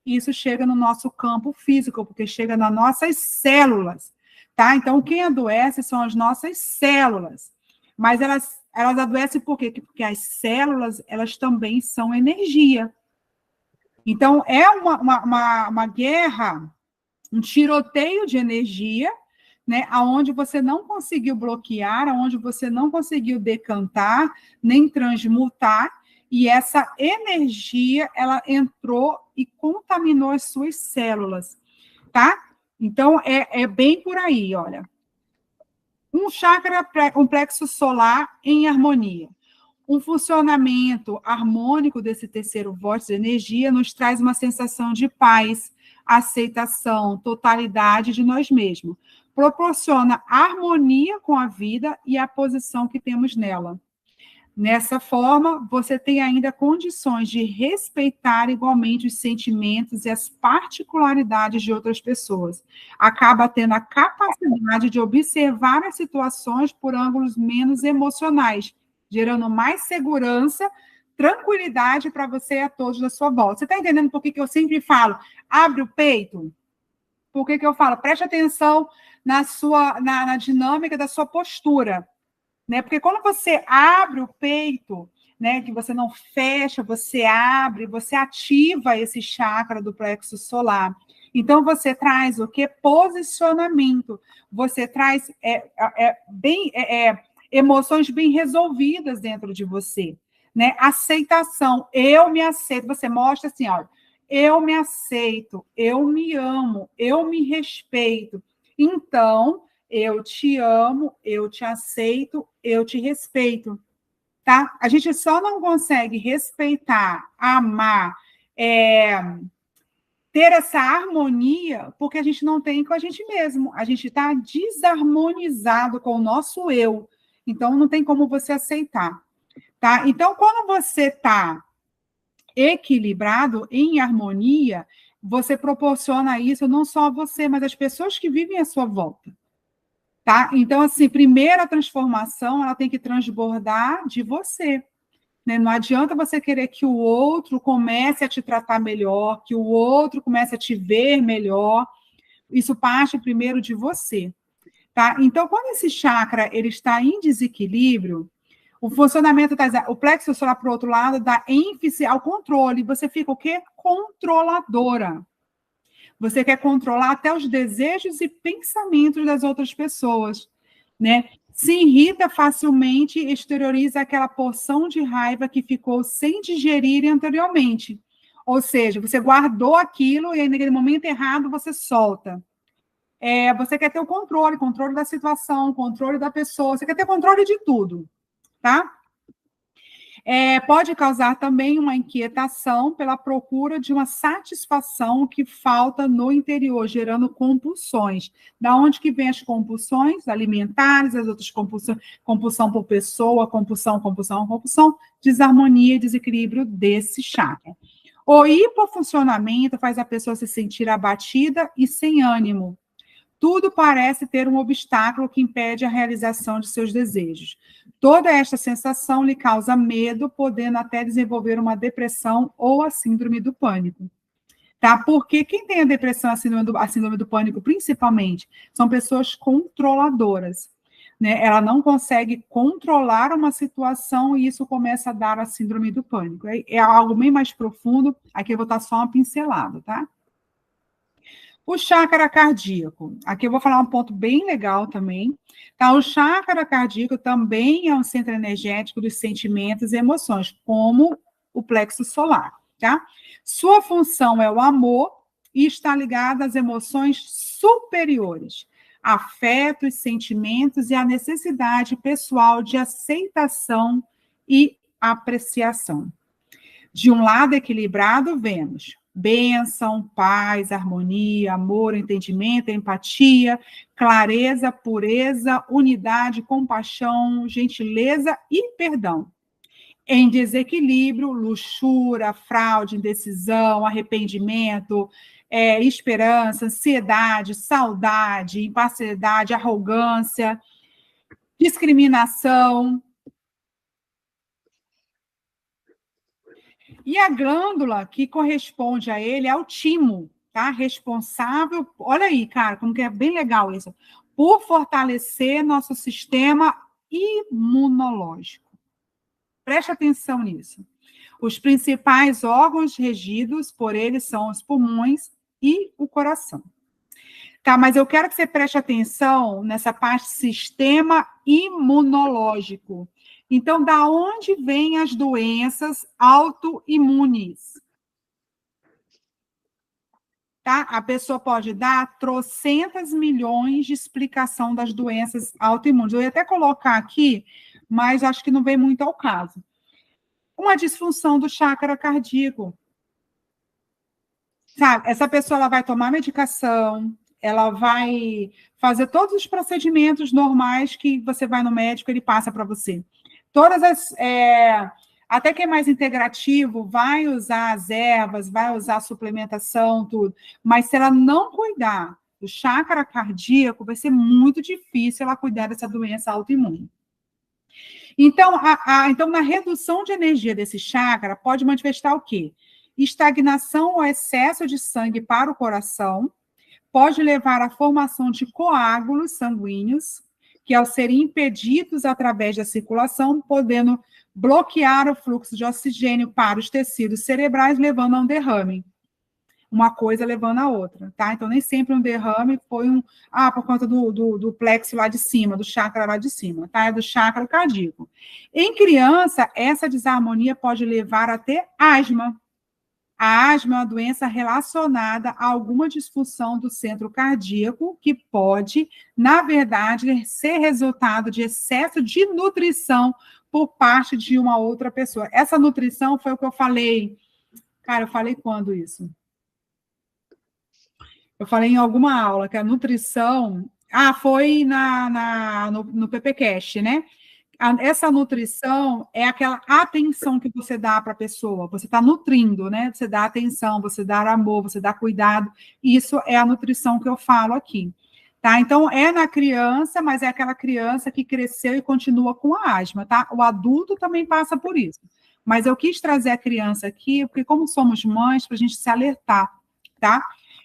e isso chega no nosso campo físico, porque chega nas nossas células. tá? Então, quem adoece são as nossas células, mas elas adoecem por quê? Porque as células, elas também são energia. Então, é uma guerra, um tiroteio de energia, né, aonde você não conseguiu bloquear, aonde você não conseguiu decantar, nem transmutar, e essa energia, ela entrou e contaminou as suas células, tá? Então, é bem por aí, olha. Um chakra, um plexo solar em harmonia. Um funcionamento harmônico desse terceiro vórtice de energia nos traz uma sensação de paz, aceitação, totalidade de nós mesmos. Proporciona harmonia com a vida e a posição que temos nela. Nessa forma, você tem ainda condições de respeitar igualmente os sentimentos e as particularidades de outras pessoas. Acaba tendo a capacidade de observar as situações por ângulos menos emocionais, gerando mais segurança, tranquilidade para você e a todos da sua volta. Você está entendendo por que eu sempre falo, abre o peito? Por que eu falo, preste atenção na dinâmica da sua postura, né? Porque quando você abre o peito, né, que você não fecha, você abre, você ativa esse chakra do plexo solar. Então, você traz o quê? Posicionamento. Você traz emoções bem resolvidas dentro de você, né? Aceitação. Eu me aceito. Você mostra assim, ó, eu me aceito, eu me amo, eu me respeito. Então, eu te amo, eu te aceito, eu te respeito, tá? A gente só não consegue respeitar, amar, ter essa harmonia porque a gente não tem com a gente mesmo. A gente está desarmonizado com o nosso eu. Então, não tem como você aceitar, tá? Então, quando você está equilibrado, em harmonia, você proporciona isso não só a você, mas às pessoas que vivem à sua volta. Tá? Então, assim, primeiro a transformação, ela tem que transbordar de você. Né? Não adianta você querer que o outro comece a te tratar melhor, que o outro comece a te ver melhor. Isso parte primeiro de você. Tá? Então, quando esse chakra ele está em desequilíbrio, o funcionamento o plexo solar, por outro lado, dá ênfase ao controle. Você fica o quê? Controladora. Você quer controlar até os desejos e pensamentos das outras pessoas, né? Se irrita facilmente e exterioriza aquela porção de raiva que ficou sem digerir anteriormente. Ou seja, você guardou aquilo e aí, naquele momento errado, você solta. Você quer ter o controle da situação, controle da pessoa, você quer ter controle de tudo, tá? Pode causar também uma inquietação pela procura de uma satisfação que falta no interior, gerando compulsões. Da onde que vem as compulsões alimentares, as outras compulsões, compulsão por pessoa, compulsão, desarmonia e desequilíbrio desse chakra. O hipofuncionamento faz a pessoa se sentir abatida e sem ânimo. Tudo parece ter um obstáculo que impede a realização de seus desejos. Toda esta sensação lhe causa medo, podendo até desenvolver uma depressão ou a síndrome do pânico. Tá? Porque quem tem a depressão, a síndrome do pânico, principalmente, são pessoas controladoras. Né? Ela não consegue controlar uma situação e isso começa a dar a síndrome do pânico. É algo bem mais profundo, aqui eu vou estar só uma pincelada, tá? O chakra cardíaco. Aqui eu vou falar um ponto bem legal também. Tá? O chakra cardíaco também é um centro energético dos sentimentos e emoções, como o plexo solar. Tá? Sua função é o amor e está ligada às emoções superiores, afetos, sentimentos e a necessidade pessoal de aceitação e apreciação. De um lado equilibrado, vemos bênção, paz, harmonia, amor, entendimento, empatia, clareza, pureza, unidade, compaixão, gentileza e perdão. Em desequilíbrio, luxúria, fraude, indecisão, arrependimento, esperança, ansiedade, saudade, impassibilidade, arrogância, discriminação. E a glândula que corresponde a ele é o timo, tá? Responsável, olha aí, cara, como que é bem legal isso, por fortalecer nosso sistema imunológico. Preste atenção nisso. Os principais órgãos regidos por ele são os pulmões e o coração. Tá, mas eu quero que você preste atenção nessa parte sistema imunológico. Então, da onde vêm as doenças autoimunes? Tá? A pessoa pode dar trocentas milhões de explicação das doenças autoimunes. Eu ia até colocar aqui, mas acho que não vem muito ao caso. Uma disfunção do chakra cardíaco. Sabe, essa pessoa ela vai tomar medicação, ela vai fazer todos os procedimentos normais que você vai no médico, ele passa para você. Todas as... até quem é mais integrativo vai usar as ervas, vai usar a suplementação, tudo. Mas se ela não cuidar do chakra cardíaco, vai ser muito difícil ela cuidar dessa doença autoimune. Então, então, na redução de energia desse chakra, pode manifestar o quê? Estagnação ou excesso de sangue para o coração, pode levar à formação de coágulos sanguíneos, que ao serem impedidos através da circulação, podendo bloquear o fluxo de oxigênio para os tecidos cerebrais, levando a um derrame. Uma coisa levando a outra, tá? Então, nem sempre um derrame foi por conta do plexo lá de cima, do chakra lá de cima, tá? É do chakra cardíaco. Em criança, essa desarmonia pode levar a ter asma. A asma é uma doença relacionada a alguma disfunção do centro cardíaco que pode, na verdade, ser resultado de excesso de nutrição por parte de uma outra pessoa. Essa nutrição foi o que eu falei. Cara, eu falei quando isso? Eu falei em alguma aula que a nutrição... foi no PPcast, né? Essa nutrição é aquela atenção que você dá para a pessoa. Você está nutrindo, né? Você dá atenção, você dá amor, você dá cuidado. Isso é a nutrição que eu falo aqui. Tá? Então, é na criança, mas é aquela criança que cresceu e continua com a asma, tá? O adulto também passa por isso. Mas eu quis trazer a criança aqui, porque como somos mães, para a gente se alertar, tá?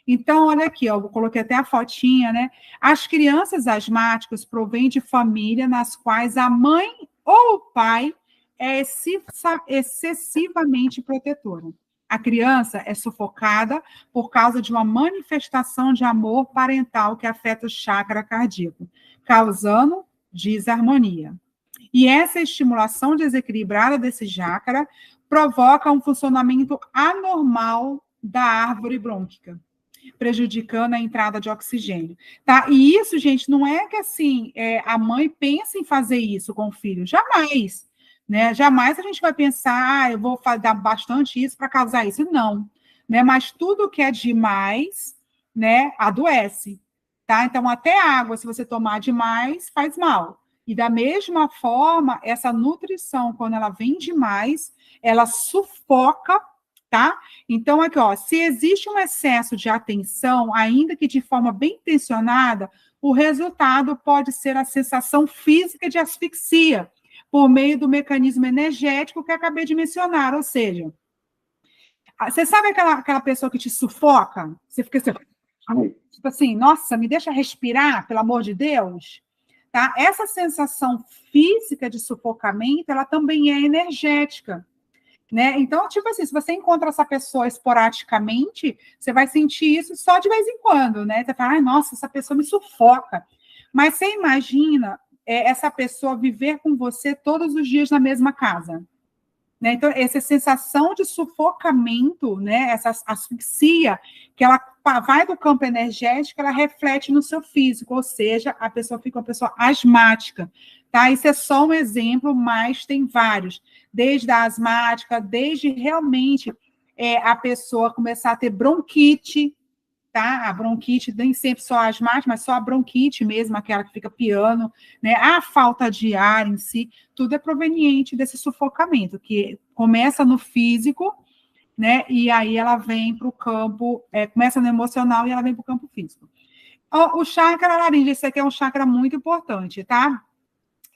Então, olha aqui, ó, eu coloquei até a fotinha, né? As crianças asmáticas provêm de família nas quais a mãe ou o pai é excessivamente protetora. A criança é sufocada por causa de uma manifestação de amor parental que afeta o chakra cardíaco, causando desarmonia. E essa estimulação desequilibrada desse chakra provoca um funcionamento anormal da árvore brônquica, prejudicando a entrada de oxigênio, tá? E isso, gente, não é que assim, a mãe pensa em fazer isso com o filho, jamais, né? Jamais a gente vai pensar, eu vou dar bastante isso para causar isso, não, né? Mas tudo que é demais, né, adoece, tá? Então, até água, se você tomar demais, faz mal. E da mesma forma, essa nutrição, quando ela vem demais, ela sufoca, tá? Então, aqui, ó, se existe um excesso de atenção, ainda que de forma bem intencionada, o resultado pode ser a sensação física de asfixia, por meio do mecanismo energético que eu acabei de mencionar, ou seja, você sabe aquela pessoa que te sufoca? Você fica assim, tipo assim, nossa, me deixa respirar, pelo amor de Deus, tá? Essa sensação física de sufocamento, ela também é energética, né? Então, tipo assim, se você encontra essa pessoa esporadicamente, você vai sentir isso só de vez em quando, né? Você fala, ai, nossa, essa pessoa me sufoca. Mas você imagina essa pessoa viver com você todos os dias na mesma casa, né? Então, essa sensação de sufocamento, né? Essa asfixia, que ela vai do campo energético, ela reflete no seu físico, ou seja, a pessoa fica uma pessoa asmática, tá? Isso é só um exemplo, mas tem vários, desde a asmática, desde realmente a pessoa começar a ter bronquite, tá? A bronquite, nem sempre só a asmática, mas só a bronquite mesmo, aquela que fica piano, né? A falta de ar em si, tudo é proveniente desse sufocamento, que começa no físico, né? E aí ela vem para o campo, começa no emocional e ela vem para o campo físico. O chakra laríngeo, esse aqui é um chakra muito importante, tá?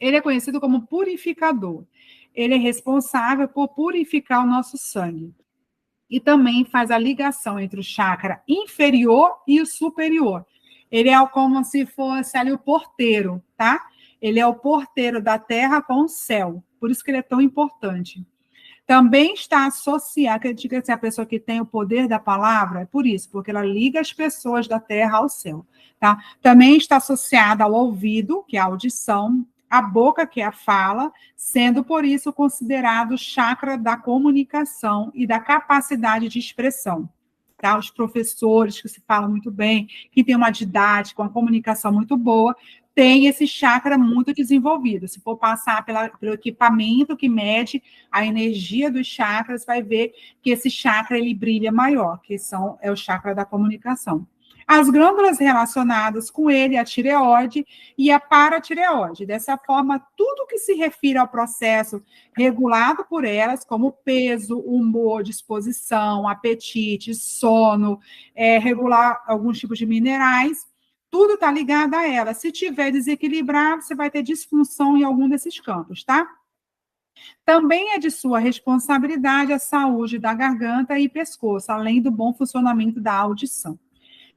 Ele é conhecido como purificador. Ele é responsável por purificar o nosso sangue. E também faz a ligação entre o chakra inferior e o superior. Ele é como se fosse ali o porteiro, tá? Ele é o porteiro da terra com o céu. Por isso que ele é tão importante. Também está associado, acredita que a pessoa que tem o poder da palavra, é por isso, porque ela liga as pessoas da terra ao céu, tá? Também está associada ao ouvido, que é a audição, a boca, que é a fala, sendo por isso considerado o chakra da comunicação e da capacidade de expressão. Tá? Os professores que se falam muito bem, que têm uma didática, uma comunicação muito boa, tem esse chakra muito desenvolvido. Se for passar pelo equipamento que mede a energia dos chakras, vai ver que esse chakra ele brilha maior, que é o chakra da comunicação. As glândulas relacionadas com ele, a tireoide e a paratireoide. Dessa forma, tudo que se refere ao processo regulado por elas, como peso, humor, disposição, apetite, sono, regular alguns tipos de minerais, tudo está ligado a ela. Se tiver desequilibrado, você vai ter disfunção em algum desses campos, tá? Também é de sua responsabilidade a saúde da garganta e pescoço, além do bom funcionamento da audição.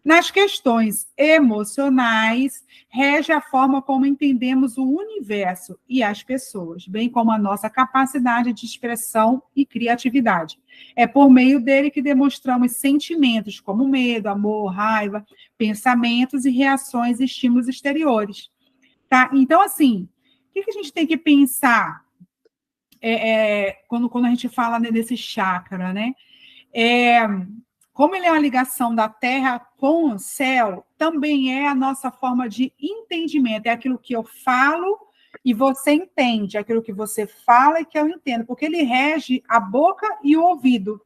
Nas questões emocionais, rege a forma como entendemos o universo e as pessoas, bem como a nossa capacidade de expressão e criatividade. É por meio dele que demonstramos sentimentos como medo, amor, raiva, pensamentos e reações e estímulos exteriores. Tá? Então, assim, o que a gente tem que pensar quando a gente fala desse chakra, né? Como ele é uma ligação da Terra com o céu, também é a nossa forma de entendimento. É aquilo que eu falo e você entende, é aquilo que você fala e que eu entendo, porque ele rege a boca e o ouvido,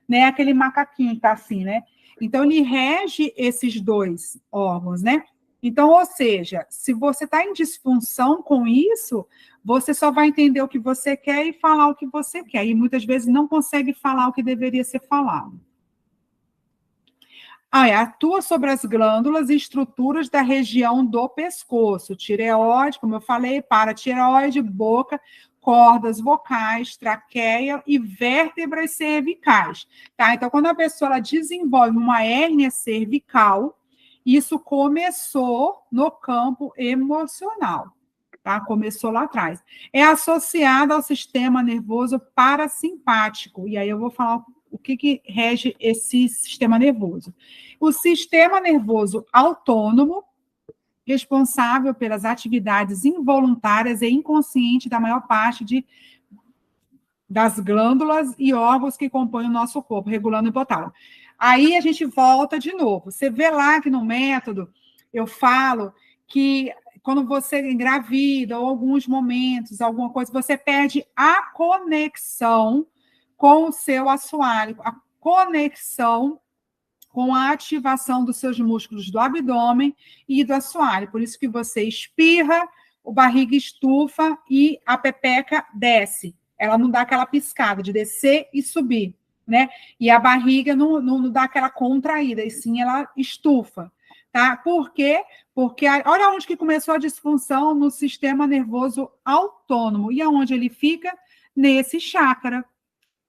né? Aquele macaquinho que está assim, né? Então, ele rege esses dois órgãos, né? Então, ou seja, se você está em disfunção com isso, você só vai entender o que você quer e falar o que você quer. E muitas vezes não consegue falar o que deveria ser falado. Atua sobre as glândulas e estruturas da região do pescoço, tireoide, como eu falei, paratireoide, boca, cordas vocais, traqueia e vértebras cervicais. Tá? Então, quando a pessoa desenvolve uma hérnia cervical, isso começou no campo emocional. Tá? Começou lá atrás. É associada ao sistema nervoso parasimpático. E aí eu vou falar o que rege esse sistema nervoso. O sistema nervoso autônomo, responsável pelas atividades involuntárias e inconscientes da maior parte das glândulas e órgãos que compõem o nosso corpo, regulando o hipotálamo. Aí a gente volta de novo. Você vê lá que no método eu falo que quando você engravida ou alguns momentos, alguma coisa, você perde a conexão com o seu assoalho, a conexão com a ativação dos seus músculos do abdômen e do assoalho. Por isso que você espirra, o barriga estufa e a pepeca desce. Ela não dá aquela piscada de descer e subir, né? E a barriga não dá aquela contraída, e sim ela estufa. Tá? Por quê? Porque olha onde que começou a disfunção no sistema nervoso autônomo. E aonde ele fica? Nesse chakra.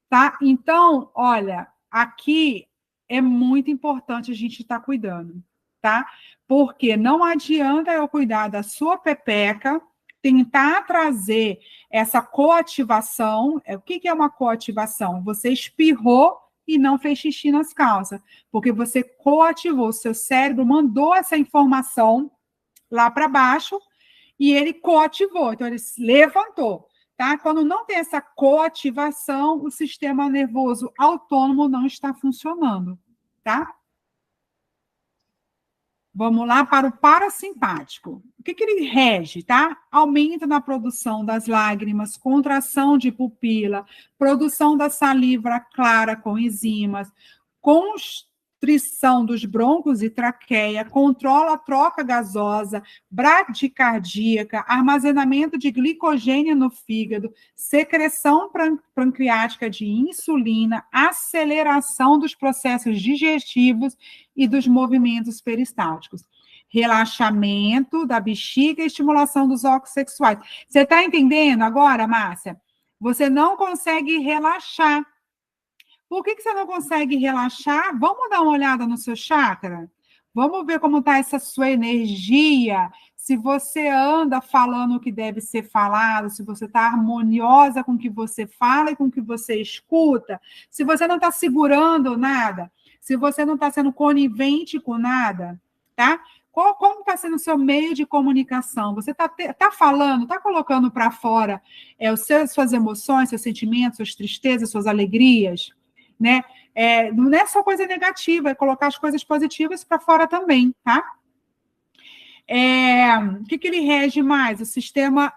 Tá? Então, olha, aqui é muito importante a gente estar cuidando, tá? Porque não adianta eu cuidar da sua pepeca, tentar trazer essa coativação. O que é uma coativação? Você espirrou e não fez xixi nas calças, porque você coativou, o seu cérebro mandou essa informação lá para baixo e ele coativou, então ele levantou. Tá? Quando não tem essa coativação, o sistema nervoso autônomo não está funcionando. Tá? Vamos lá para o parasimpático. O que ele rege? Tá? Aumento na produção das lágrimas, contração de pupila, produção da saliva clara com enzimas, constrição dos brônquios e traqueia, controla a troca gasosa, bradicardíaca, armazenamento de glicogênio no fígado, secreção pancreática de insulina, aceleração dos processos digestivos e dos movimentos peristálticos. Relaxamento da bexiga e estimulação dos órgãos sexuais. Você está entendendo agora, Márcia? Você não consegue relaxar. Por que você não consegue relaxar? Vamos dar uma olhada no seu chakra? Vamos ver como está essa sua energia, se você anda falando o que deve ser falado, se você está harmoniosa com o que você fala e com o que você escuta, se você não está segurando nada, se você não está sendo conivente com nada, tá? Como está sendo o seu meio de comunicação? Você está falando, está colocando para fora suas emoções, seus sentimentos, suas tristezas, suas alegrias, né? Não é só coisa negativa, é colocar as coisas positivas para fora também, tá? O que ele rege mais? O sistema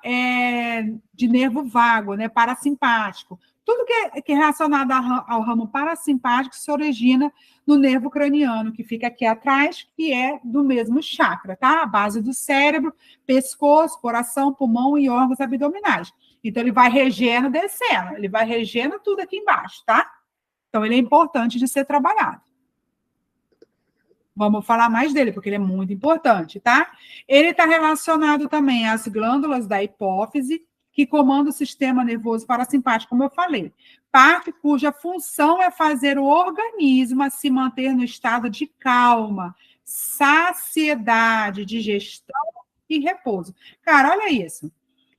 de nervo vago, né? Parasimpático. Tudo que é relacionado ao ramo parasimpático se origina no nervo craniano, que fica aqui atrás, e é do mesmo chakra, tá? A base do cérebro, pescoço, coração, pulmão e órgãos abdominais. Então, ele vai regendo, descendo, ele vai regendo tudo aqui embaixo, tá? Então, ele é importante de ser trabalhado. Vamos falar mais dele, porque ele é muito importante, tá? Ele está relacionado também às glândulas da hipófise, que comanda o sistema nervoso parasimpático, como eu falei. Parte cuja função é fazer o organismo se manter no estado de calma, saciedade, digestão e repouso. Cara, olha isso,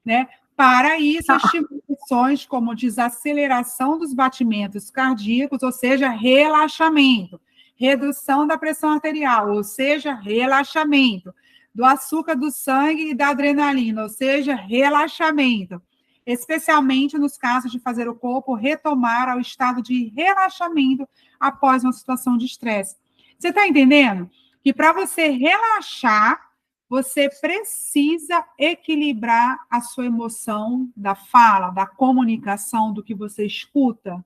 né? Para isso, estimulações como desaceleração dos batimentos cardíacos, ou seja, relaxamento. Redução da pressão arterial, ou seja, relaxamento. Do açúcar do sangue e da adrenalina, ou seja, relaxamento. Especialmente nos casos de fazer o corpo retomar ao estado de relaxamento após uma situação de estresse. Você está entendendo? Que para você relaxar, você precisa equilibrar a sua emoção da fala, da comunicação, do que você escuta.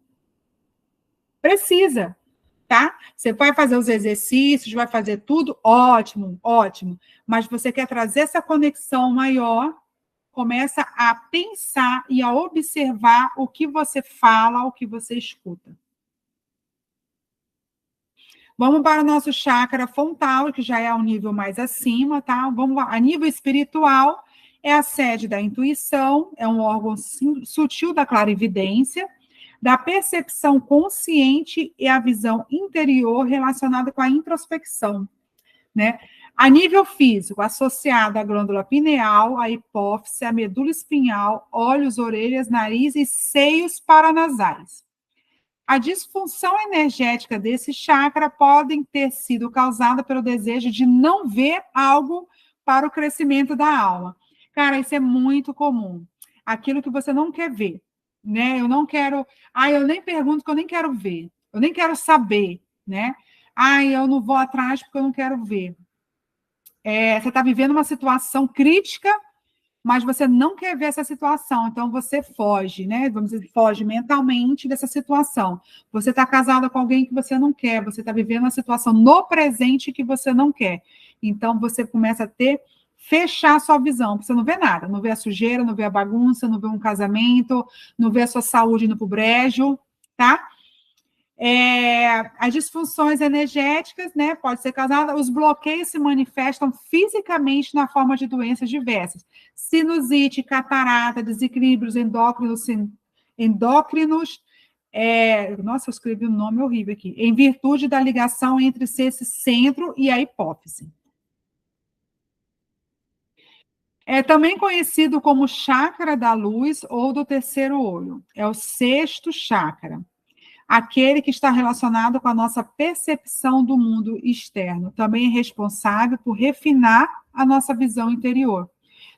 Precisa. Tá? Você vai fazer os exercícios, vai fazer tudo, ótimo, ótimo. Mas você quer trazer essa conexão maior, começa a pensar e a observar o que você fala, o que você escuta. Vamos para o nosso chakra frontal, que já é um nível mais acima, tá? Vamos a nível espiritual, é a sede da intuição, é um órgão sutil da clarividência, da percepção consciente e a visão interior relacionada com a introspecção, né? A nível físico, associado à glândula pineal, à hipófise, à medula espinhal, olhos, orelhas, nariz e seios paranasais. A disfunção energética desse chakra pode ter sido causada pelo desejo de não ver algo para o crescimento da alma. Cara, isso é muito comum. Aquilo que você não quer ver. Né? Eu não quero, eu nem pergunto, porque eu nem quero ver, eu nem quero saber, né? Eu não vou atrás porque eu não quero ver. Você está vivendo uma situação crítica, mas você não quer ver essa situação, então você foge, né? Vamos dizer, foge mentalmente dessa situação. Você está casado com alguém que você não quer, você está vivendo uma situação no presente que você não quer. Então você começa a fechar a sua visão, porque você não vê nada, não vê a sujeira, não vê a bagunça, não vê um casamento, não vê a sua saúde indo para o brejo, tá? As disfunções energéticas, né, pode ser causada, os bloqueios se manifestam fisicamente na forma de doenças diversas. Sinusite, catarata, desequilíbrios endócrinos, nossa, eu escrevi um nome horrível aqui, em virtude da ligação entre esse centro e a hipófise. É também conhecido como chakra da luz ou do terceiro olho. É o sexto chakra, aquele que está relacionado com a nossa percepção do mundo externo. Também é responsável por refinar a nossa visão interior.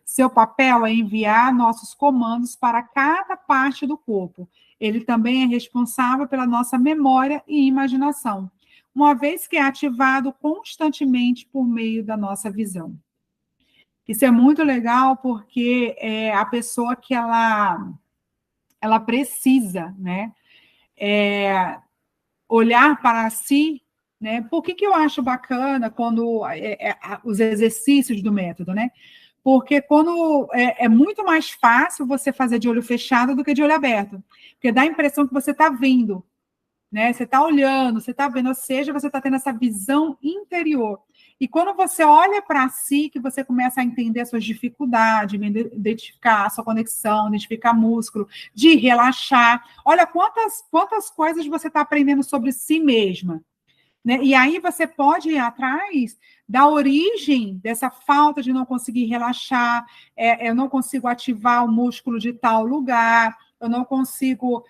Seu papel é enviar nossos comandos para cada parte do corpo. Ele também é responsável pela nossa memória e imaginação, uma vez que é ativado constantemente por meio da nossa visão. Isso é muito legal porque a pessoa que ela precisa, né, olhar para si, né? Por que eu acho bacana quando os exercícios do método, né? Porque quando é muito mais fácil você fazer de olho fechado do que de olho aberto, porque dá a impressão que você está vendo, né? Você está olhando, você está vendo, ou seja, você está tendo essa visão interior. E quando você olha para si, que você começa a entender as suas dificuldades, identificar a sua conexão, identificar músculo, de relaxar. Olha quantas coisas você está aprendendo sobre si mesma. né? E aí você pode ir atrás da origem dessa falta de não conseguir relaxar, eu não consigo ativar o músculo de tal lugar, eu não consigo,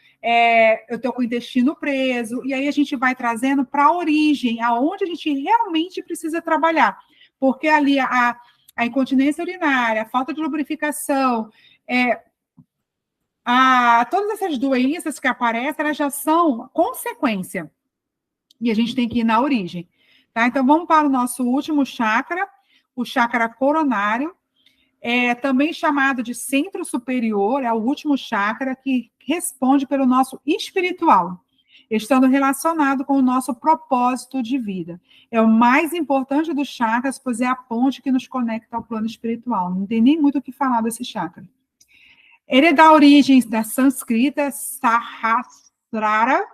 eu estou com o intestino preso, e aí a gente vai trazendo para a origem, aonde a gente realmente precisa trabalhar, porque ali a incontinência urinária, a falta de lubrificação, todas essas doenças que aparecem, elas já são consequência, e a gente tem que ir na origem. Tá? Então, vamos para o nosso último chakra, o chakra coronário, também chamado de centro superior, é o último chakra que responde pelo nosso espiritual, estando relacionado com o nosso propósito de vida. É o mais importante dos chakras, pois é a ponte que nos conecta ao plano espiritual. Não tem nem muito o que falar desse chakra. Ele dá origem da sânscrita Sahasrara,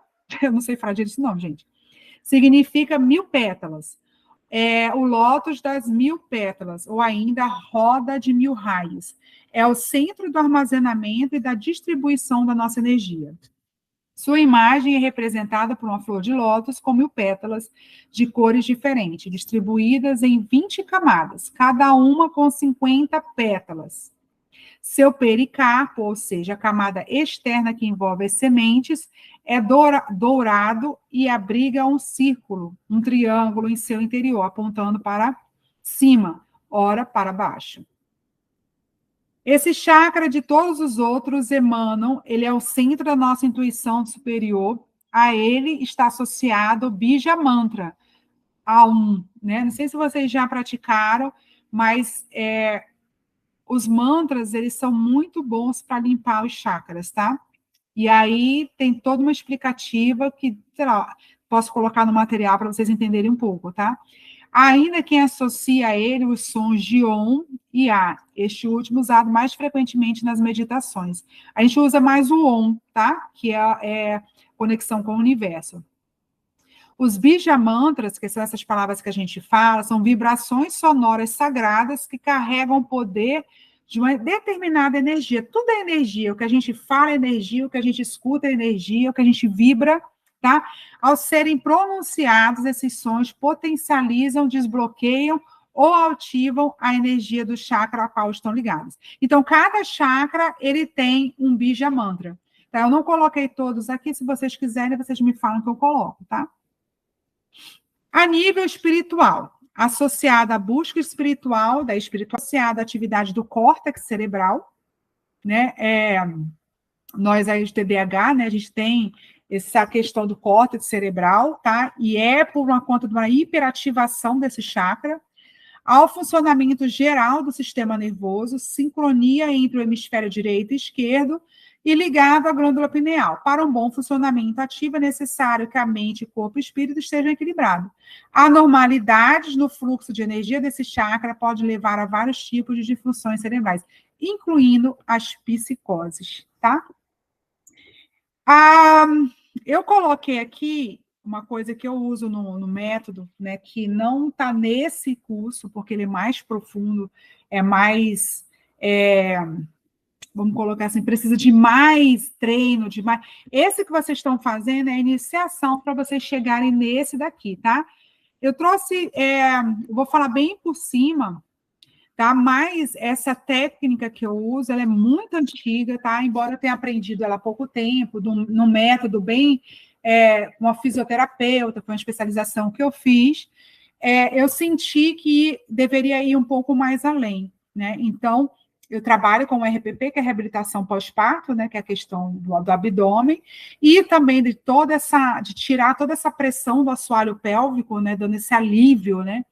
eu não sei falar direito esse nome, gente. Significa 1000 pétalas. O lótus das 1000 pétalas, ou ainda a roda de 1000 raios. É o centro do armazenamento e da distribuição da nossa energia. Sua imagem é representada por uma flor de lótus com 1000 pétalas de cores diferentes, distribuídas em 20 camadas, cada uma com 50 pétalas. Seu pericarpo, ou seja, a camada externa que envolve as sementes, é dourado e abriga um círculo, um triângulo em seu interior, apontando para cima, ora para baixo. Esse chakra de todos os outros emanam, ele é o centro da nossa intuição superior, a ele está associado o Bija Mantra, a né? Não sei se vocês já praticaram, mas os mantras, eles são muito bons para limpar os chakras, tá? E aí tem toda uma explicativa que, sei lá, posso colocar no material para vocês entenderem um pouco, tá? Ainda quem associa a ele os sons de Om e A, este último usado mais frequentemente nas meditações. A gente usa mais o Om, tá? Que é conexão com o universo. Os Bija Mantras, que são essas palavras que a gente fala, são vibrações sonoras sagradas que carregam o poder de uma determinada energia. Tudo é energia. O que a gente fala é energia, o que a gente escuta é energia, o que a gente vibra, tá? Ao serem pronunciados, esses sons potencializam, desbloqueiam ou ativam a energia do chakra ao qual estão ligados. Então, cada chakra, ele tem um Bija Mantra. Tá? Eu não coloquei todos aqui, se vocês quiserem, vocês me falam que eu coloco, tá? A nível espiritual, associada à busca espiritual, associada à atividade do córtex cerebral, né? Nós aí de TDAH, né, a gente tem essa questão do córtex cerebral, tá? E por uma conta de uma hiperativação desse chakra, ao funcionamento geral do sistema nervoso, sincronia entre o hemisfério direito e esquerdo, e ligado à glândula pineal. Para um bom funcionamento ativo, é necessário que a mente, corpo e espírito estejam equilibrados. Anormalidades no fluxo de energia desse chakra pode levar a vários tipos de disfunções cerebrais, incluindo as psicoses, tá? Eu coloquei aqui uma coisa que eu uso no método, né, que não está nesse curso, porque ele é mais profundo, é mais... vamos colocar assim, precisa de mais treino, de mais... Esse que vocês estão fazendo é a iniciação para vocês chegarem nesse daqui, tá? Eu trouxe, vou falar bem por cima, tá? Mas essa técnica que eu uso, ela é muito antiga, tá? Embora eu tenha aprendido ela há pouco tempo, num método bem... uma fisioterapeuta, foi uma especialização que eu fiz, eu senti que deveria ir um pouco mais além, né? Então, eu trabalho com o RPP, que é reabilitação pós-parto, né, que é a questão do abdômen, e também de tirar toda essa pressão do assoalho pélvico, né, dando esse alívio, né,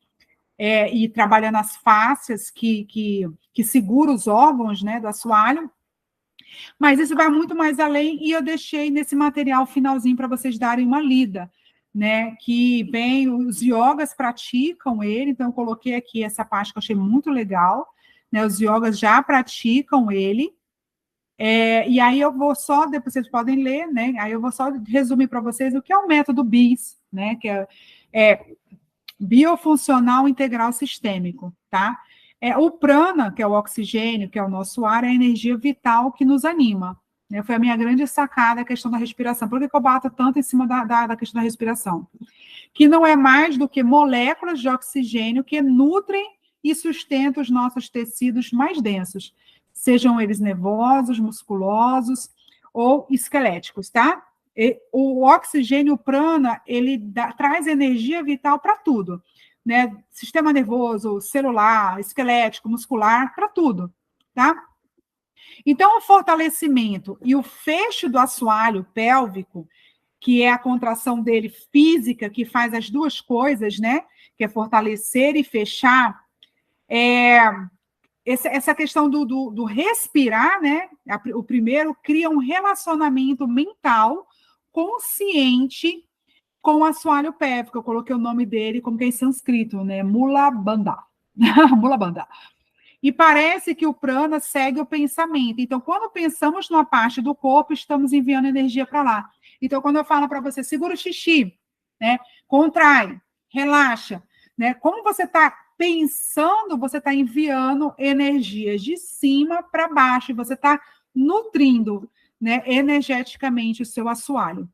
e trabalhando as fáscias que seguram os órgãos, né, do assoalho. Mas isso vai muito mais além, e eu deixei nesse material finalzinho para vocês darem uma lida, né, que vem, os yogas praticam ele, então eu coloquei aqui essa parte que eu achei muito legal, né, os yogas já praticam ele, e aí eu vou só, depois vocês podem ler, né, aí eu vou só resumir para vocês o que é o método BIS, né, que é biofuncional integral sistêmico, tá? O prana, que é o oxigênio, que é o nosso ar, é a energia vital que nos anima, né? Foi a minha grande sacada a questão da respiração. Por que eu bato tanto em cima da questão da respiração? que não é mais do que moléculas de oxigênio que nutrem e sustentam os nossos tecidos mais densos, sejam eles nervosos, musculosos ou esqueléticos, tá? O oxigênio prana, ele traz energia vital para tudo, né? Sistema nervoso, celular, esquelético, muscular, para tudo, tá? Então, o fortalecimento e o fecho do assoalho pélvico, que é a contração dele física, que faz as duas coisas, né? Que é fortalecer e fechar, essa questão do respirar, né? O primeiro cria um relacionamento mental consciente com o assoalho pélvico. Eu coloquei o nome dele como que é em sânscrito, né? Mula Bandha. Mula Bandha. E parece que o prana segue o pensamento. Então, quando pensamos numa parte do corpo, estamos enviando energia para lá. Então, quando eu falo para você, segura o xixi, né? Contrai, relaxa, né? Como você está pensando, você está enviando energias de cima para baixo, e você está nutrindo, né, energeticamente o seu assoalho,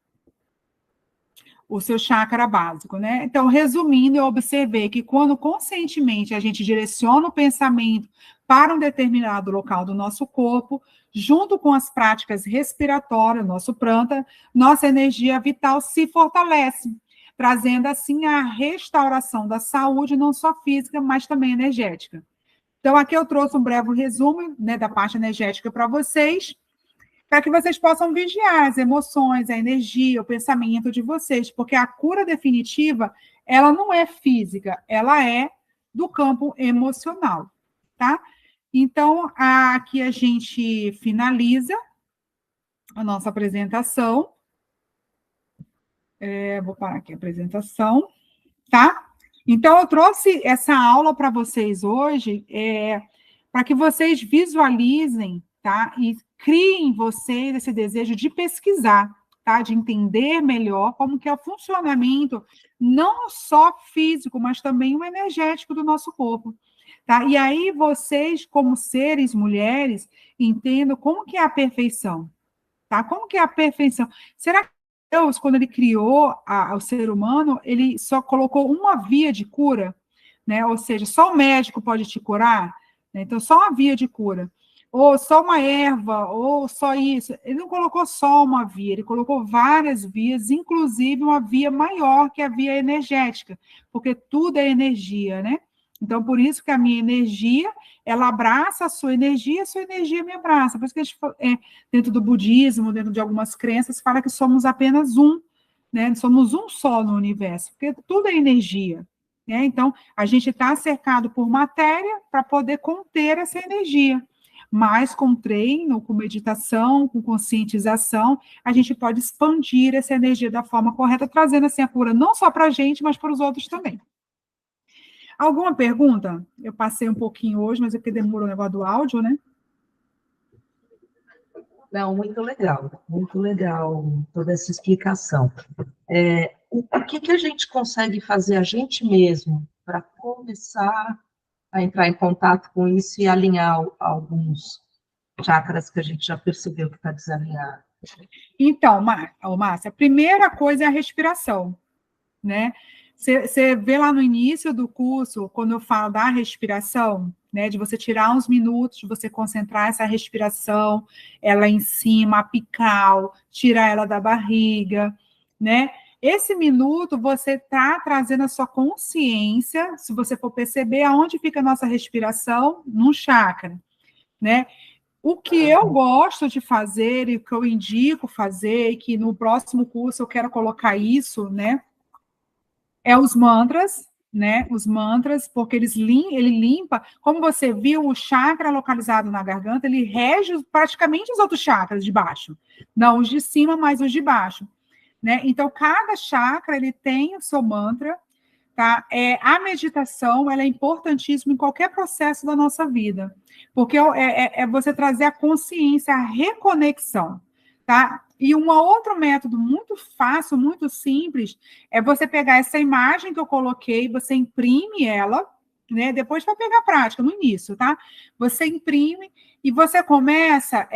o seu chakra básico, né? Então, resumindo, eu observei que quando conscientemente a gente direciona o pensamento para um determinado local do nosso corpo, junto com as práticas respiratórias, nosso prana, nossa energia vital se fortalece, trazendo assim a restauração da saúde, não só física, mas também energética. Então, aqui eu trouxe um breve resumo, né, da parte energética para vocês, para que vocês possam vigiar as emoções, a energia, o pensamento de vocês, porque a cura definitiva, ela não é física, ela é do campo emocional, tá? Então, aqui a gente finaliza a nossa apresentação. Vou parar aqui a apresentação, tá? Então, eu trouxe essa aula para vocês hoje, para que vocês visualizem, tá? E criem em vocês esse desejo de pesquisar, tá? De entender melhor como que é o funcionamento, não só físico, mas também o energético do nosso corpo, tá? E aí vocês, como seres mulheres, entendam como que é a perfeição, tá? Como que é a perfeição? Será que Deus, quando ele criou o ser humano, ele só colocou uma via de cura, né? Ou seja, só o médico pode te curar, né? Então, só uma via de cura. Ou só uma erva, ou só isso. Ele não colocou só uma via, ele colocou várias vias, inclusive uma via maior, que é a via energética, porque tudo é energia, né? Então, por isso que a minha energia, ela abraça a sua energia me abraça. Por isso que a gente, dentro do budismo, dentro de algumas crenças, fala que somos apenas um, né? Somos um só no universo, porque tudo é energia, né? Então, a gente está cercado por matéria para poder conter essa energia. Mas com treino, com meditação, com conscientização, a gente pode expandir essa energia da forma correta, trazendo assim a cura não só para a gente, mas para os outros também. Alguma pergunta? Eu passei um pouquinho hoje, mas é porque demorou o negócio do áudio, né? Não, muito legal toda essa explicação. O que a gente consegue fazer a gente mesmo para começar a entrar em contato com isso e alinhar alguns chakras que a gente já percebeu que está desalinhado? Então, Márcia, a primeira coisa é a respiração, né? Você vê lá no início do curso, quando eu falo da respiração, né, de você tirar uns minutos, de você concentrar essa respiração, ela em cima, apical, tirar ela da barriga, né? Esse minuto você está trazendo a sua consciência, se você for perceber, aonde fica a nossa respiração, num chakra, né? O que eu gosto de fazer e o que eu indico fazer, e que no próximo curso eu quero colocar isso, né? É os mantras, né? Os mantras, porque ele limpa, como você viu, o chakra localizado na garganta, ele rege praticamente os outros chakras de baixo. Não os de cima, mas os de baixo, né? Então, cada chakra, ele tem o seu mantra, tá? A meditação, ela é importantíssima em qualquer processo da nossa vida, porque é você trazer a consciência, a reconexão, tá? E um outro método muito fácil, muito simples, é você pegar essa imagem que eu coloquei, você imprime ela, né? Depois vai pegar a prática, no início, tá? Você imprime e você começa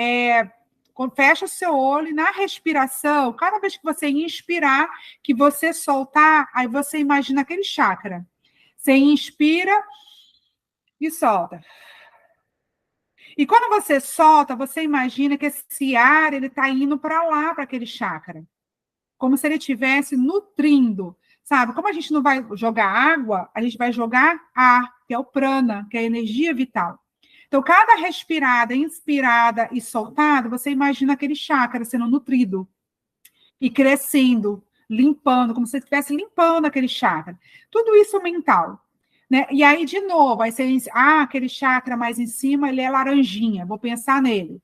fecha o seu olho e na respiração, cada vez que você inspirar, que você soltar, aí você imagina aquele chakra. Você inspira e solta. E quando você solta, você imagina que esse ar ele está indo para lá, para aquele chakra. Como se ele estivesse nutrindo. Sabe? Como a gente não vai jogar água, a gente vai jogar ar, que é o prana, que é a energia vital. Então, cada respirada, inspirada e soltada, você imagina aquele chakra sendo nutrido e crescendo, limpando, como se você estivesse limpando aquele chakra. Tudo isso mental. Né? E aí, de novo, aí você, aquele chakra mais em cima, ele é laranjinha, vou pensar nele.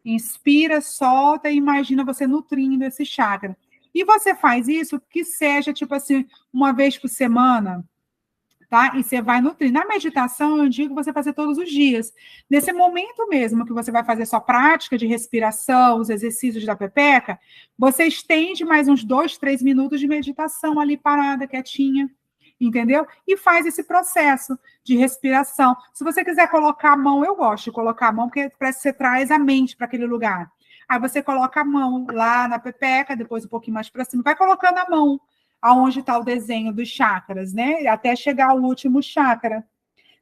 Inspira, solta e imagina você nutrindo esse chakra. E você faz isso que seja, tipo assim, uma vez por semana, tá? E você vai nutrir. Na meditação, eu digo você fazer todos os dias. Nesse momento mesmo que você vai fazer sua prática de respiração, os exercícios da pepeca, você estende mais uns 2, 3 minutos de meditação ali parada, quietinha, entendeu? E faz esse processo de respiração. Se você quiser colocar a mão, eu gosto de colocar a mão, porque parece que você traz a mente para aquele lugar. Aí você coloca a mão lá na pepeca, depois um pouquinho mais para cima, vai colocando a mão aonde está o desenho dos chakras, né? Até chegar ao último chakra.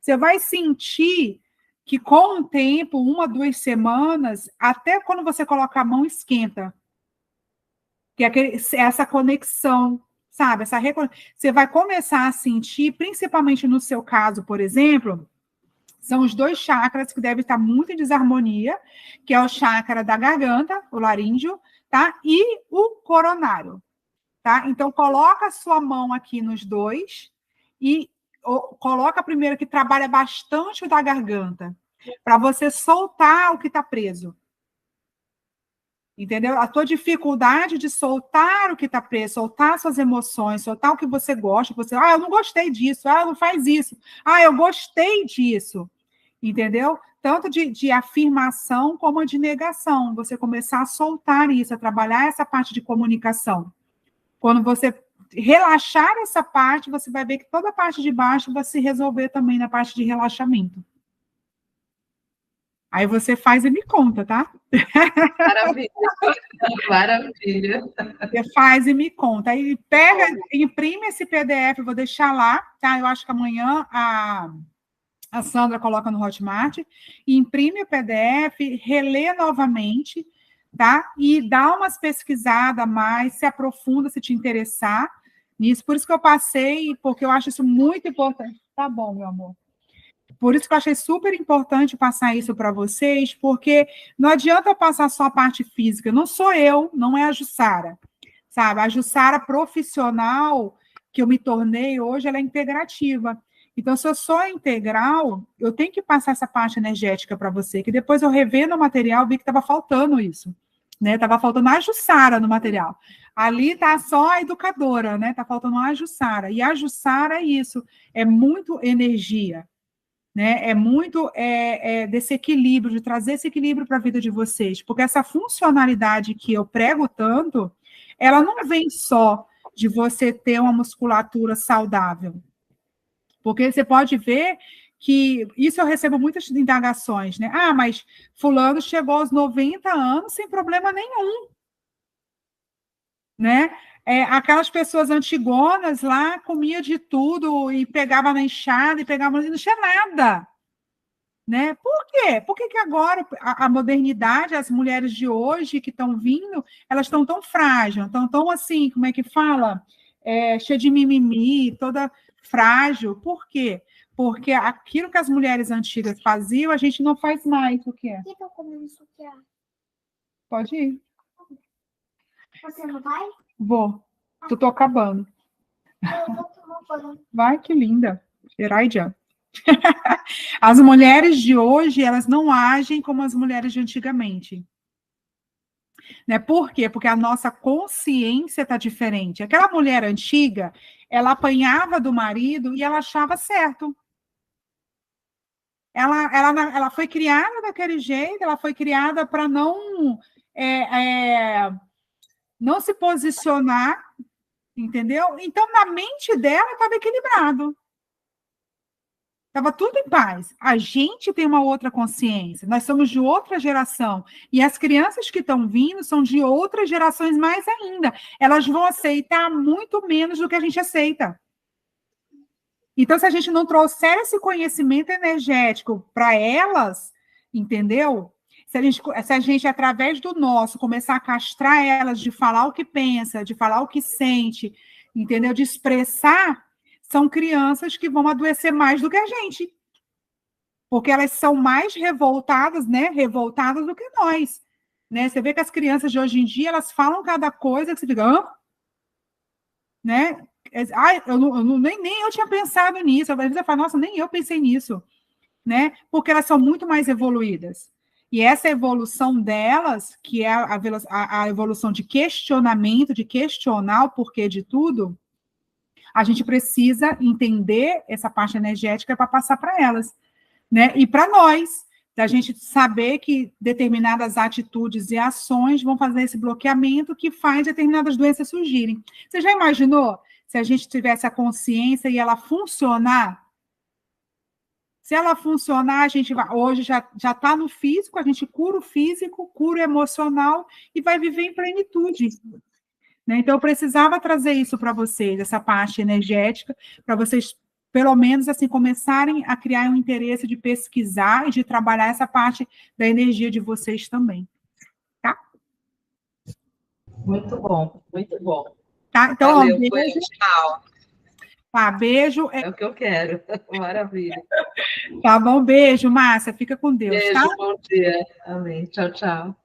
Você vai sentir que com o tempo, 1 a 2 semanas, até quando você coloca a mão, esquenta. Que é essa conexão, sabe? Você vai começar a sentir, principalmente no seu caso, por exemplo, são os 2 chakras que devem estar muito em desarmonia, que é o chakra da garganta, o laríngeo, tá? E o coronário. Tá? Então, coloca a sua mão aqui nos 2 e coloca primeiro que trabalha bastante o da garganta, para você soltar o que está preso. Entendeu? A tua dificuldade de soltar o que está preso, soltar suas emoções, soltar o que você gosta, eu não gostei disso, não faz isso, eu gostei disso. Entendeu? Tanto de afirmação como de negação. Você começar a soltar isso, a trabalhar essa parte de comunicação. Quando você relaxar essa parte, você vai ver que toda a parte de baixo vai se resolver também na parte de relaxamento. Aí você faz e me conta, tá? Maravilha. Maravilha. Você faz e me conta. Aí pega, imprime esse PDF, eu vou deixar lá, tá? Eu acho que amanhã a Sandra coloca no Hotmart, imprime o PDF, relê novamente, tá? E dá umas pesquisadas a mais, se aprofunda, se te interessar nisso. Por isso que eu passei, porque eu acho isso muito importante. Tá bom, meu amor. Por isso que eu achei super importante passar isso para vocês, porque não adianta eu passar só a parte física. Não sou eu, não é a Jussara, sabe? A Jussara profissional que eu me tornei hoje, ela é integrativa. Então, se eu sou integral, eu tenho que passar essa parte energética para você, que depois eu revendo o material, vi que estava faltando isso, né? Estava faltando a Jussara no material. Ali está só a educadora, né? Está faltando a Jussara. E a Jussara é isso, é muito energia, né? É muito desse equilíbrio, de trazer esse equilíbrio para a vida de vocês, porque essa funcionalidade que eu prego tanto, ela não vem só de você ter uma musculatura saudável. Porque você pode ver que isso eu recebo muitas indagações, né? Mas fulano chegou aos 90 anos sem problema nenhum, né? Aquelas pessoas antigonas lá comia de tudo e pegava na enxada e pegava e não tinha nada, né? Por quê? Por que agora a modernidade, as mulheres de hoje que estão vindo, elas estão tão frágeis, estão tão assim, como é que fala? Cheia de mimimi, toda frágil. Por quê? Porque aquilo que as mulheres antigas faziam, a gente não faz mais. O que é? Então, comendo isso aqui, Pode ir. você não vai? Vou. Tô acabando. Eu vou tomar banho. Vai, que linda. Heraidia. As mulheres de hoje, elas não agem como as mulheres de antigamente. Né? Por quê? Porque a nossa consciência está diferente. Aquela mulher antiga, ela apanhava do marido e ela achava certo. Ela foi criada daquele jeito, ela foi criada para não se posicionar, entendeu? Então, na mente dela, estava equilibrado. Estava tudo em paz. A gente tem uma outra consciência, nós somos de outra geração. E as crianças que estão vindo são de outras gerações mais ainda. Elas vão aceitar muito menos do que a gente aceita. Então, se a gente não trouxer esse conhecimento energético para elas, entendeu? Se a gente, através do nosso, começar a castrar elas de falar o que pensa, de falar o que sente, entendeu? De expressar, são crianças que vão adoecer mais do que a gente. Porque elas são mais revoltadas, né? Revoltadas do que nós. Né? Você vê que as crianças de hoje em dia, elas falam cada coisa que você fica... Hã? Né? Nem eu tinha pensado nisso. Às vezes eu falo, nossa, nem eu pensei nisso. Né? Porque elas são muito mais evoluídas. E essa evolução delas, que é a evolução de questionamento, de questionar o porquê de tudo, a gente precisa entender essa parte energética para passar para elas. Né? E para nós, da gente saber que determinadas atitudes e ações vão fazer esse bloqueamento que faz determinadas doenças surgirem. Você já imaginou se a gente tivesse a consciência e ela funcionar? Se ela funcionar, a gente vai, hoje já está no físico, a gente cura o físico, cura o emocional e vai viver em plenitude. Né? Então, eu precisava trazer isso para vocês, essa parte energética, para vocês, pelo menos, assim, começarem a criar um interesse de pesquisar e de trabalhar essa parte da energia de vocês também. Tá? Muito bom, muito bom. Tá? Então, valeu, um beijo. foi tchau. Tá, beijo. É o que eu quero. Maravilha. Tá bom, beijo, Márcia. Fica com Deus, Beijo, tá? bom dia. Amém. Tchau, tchau.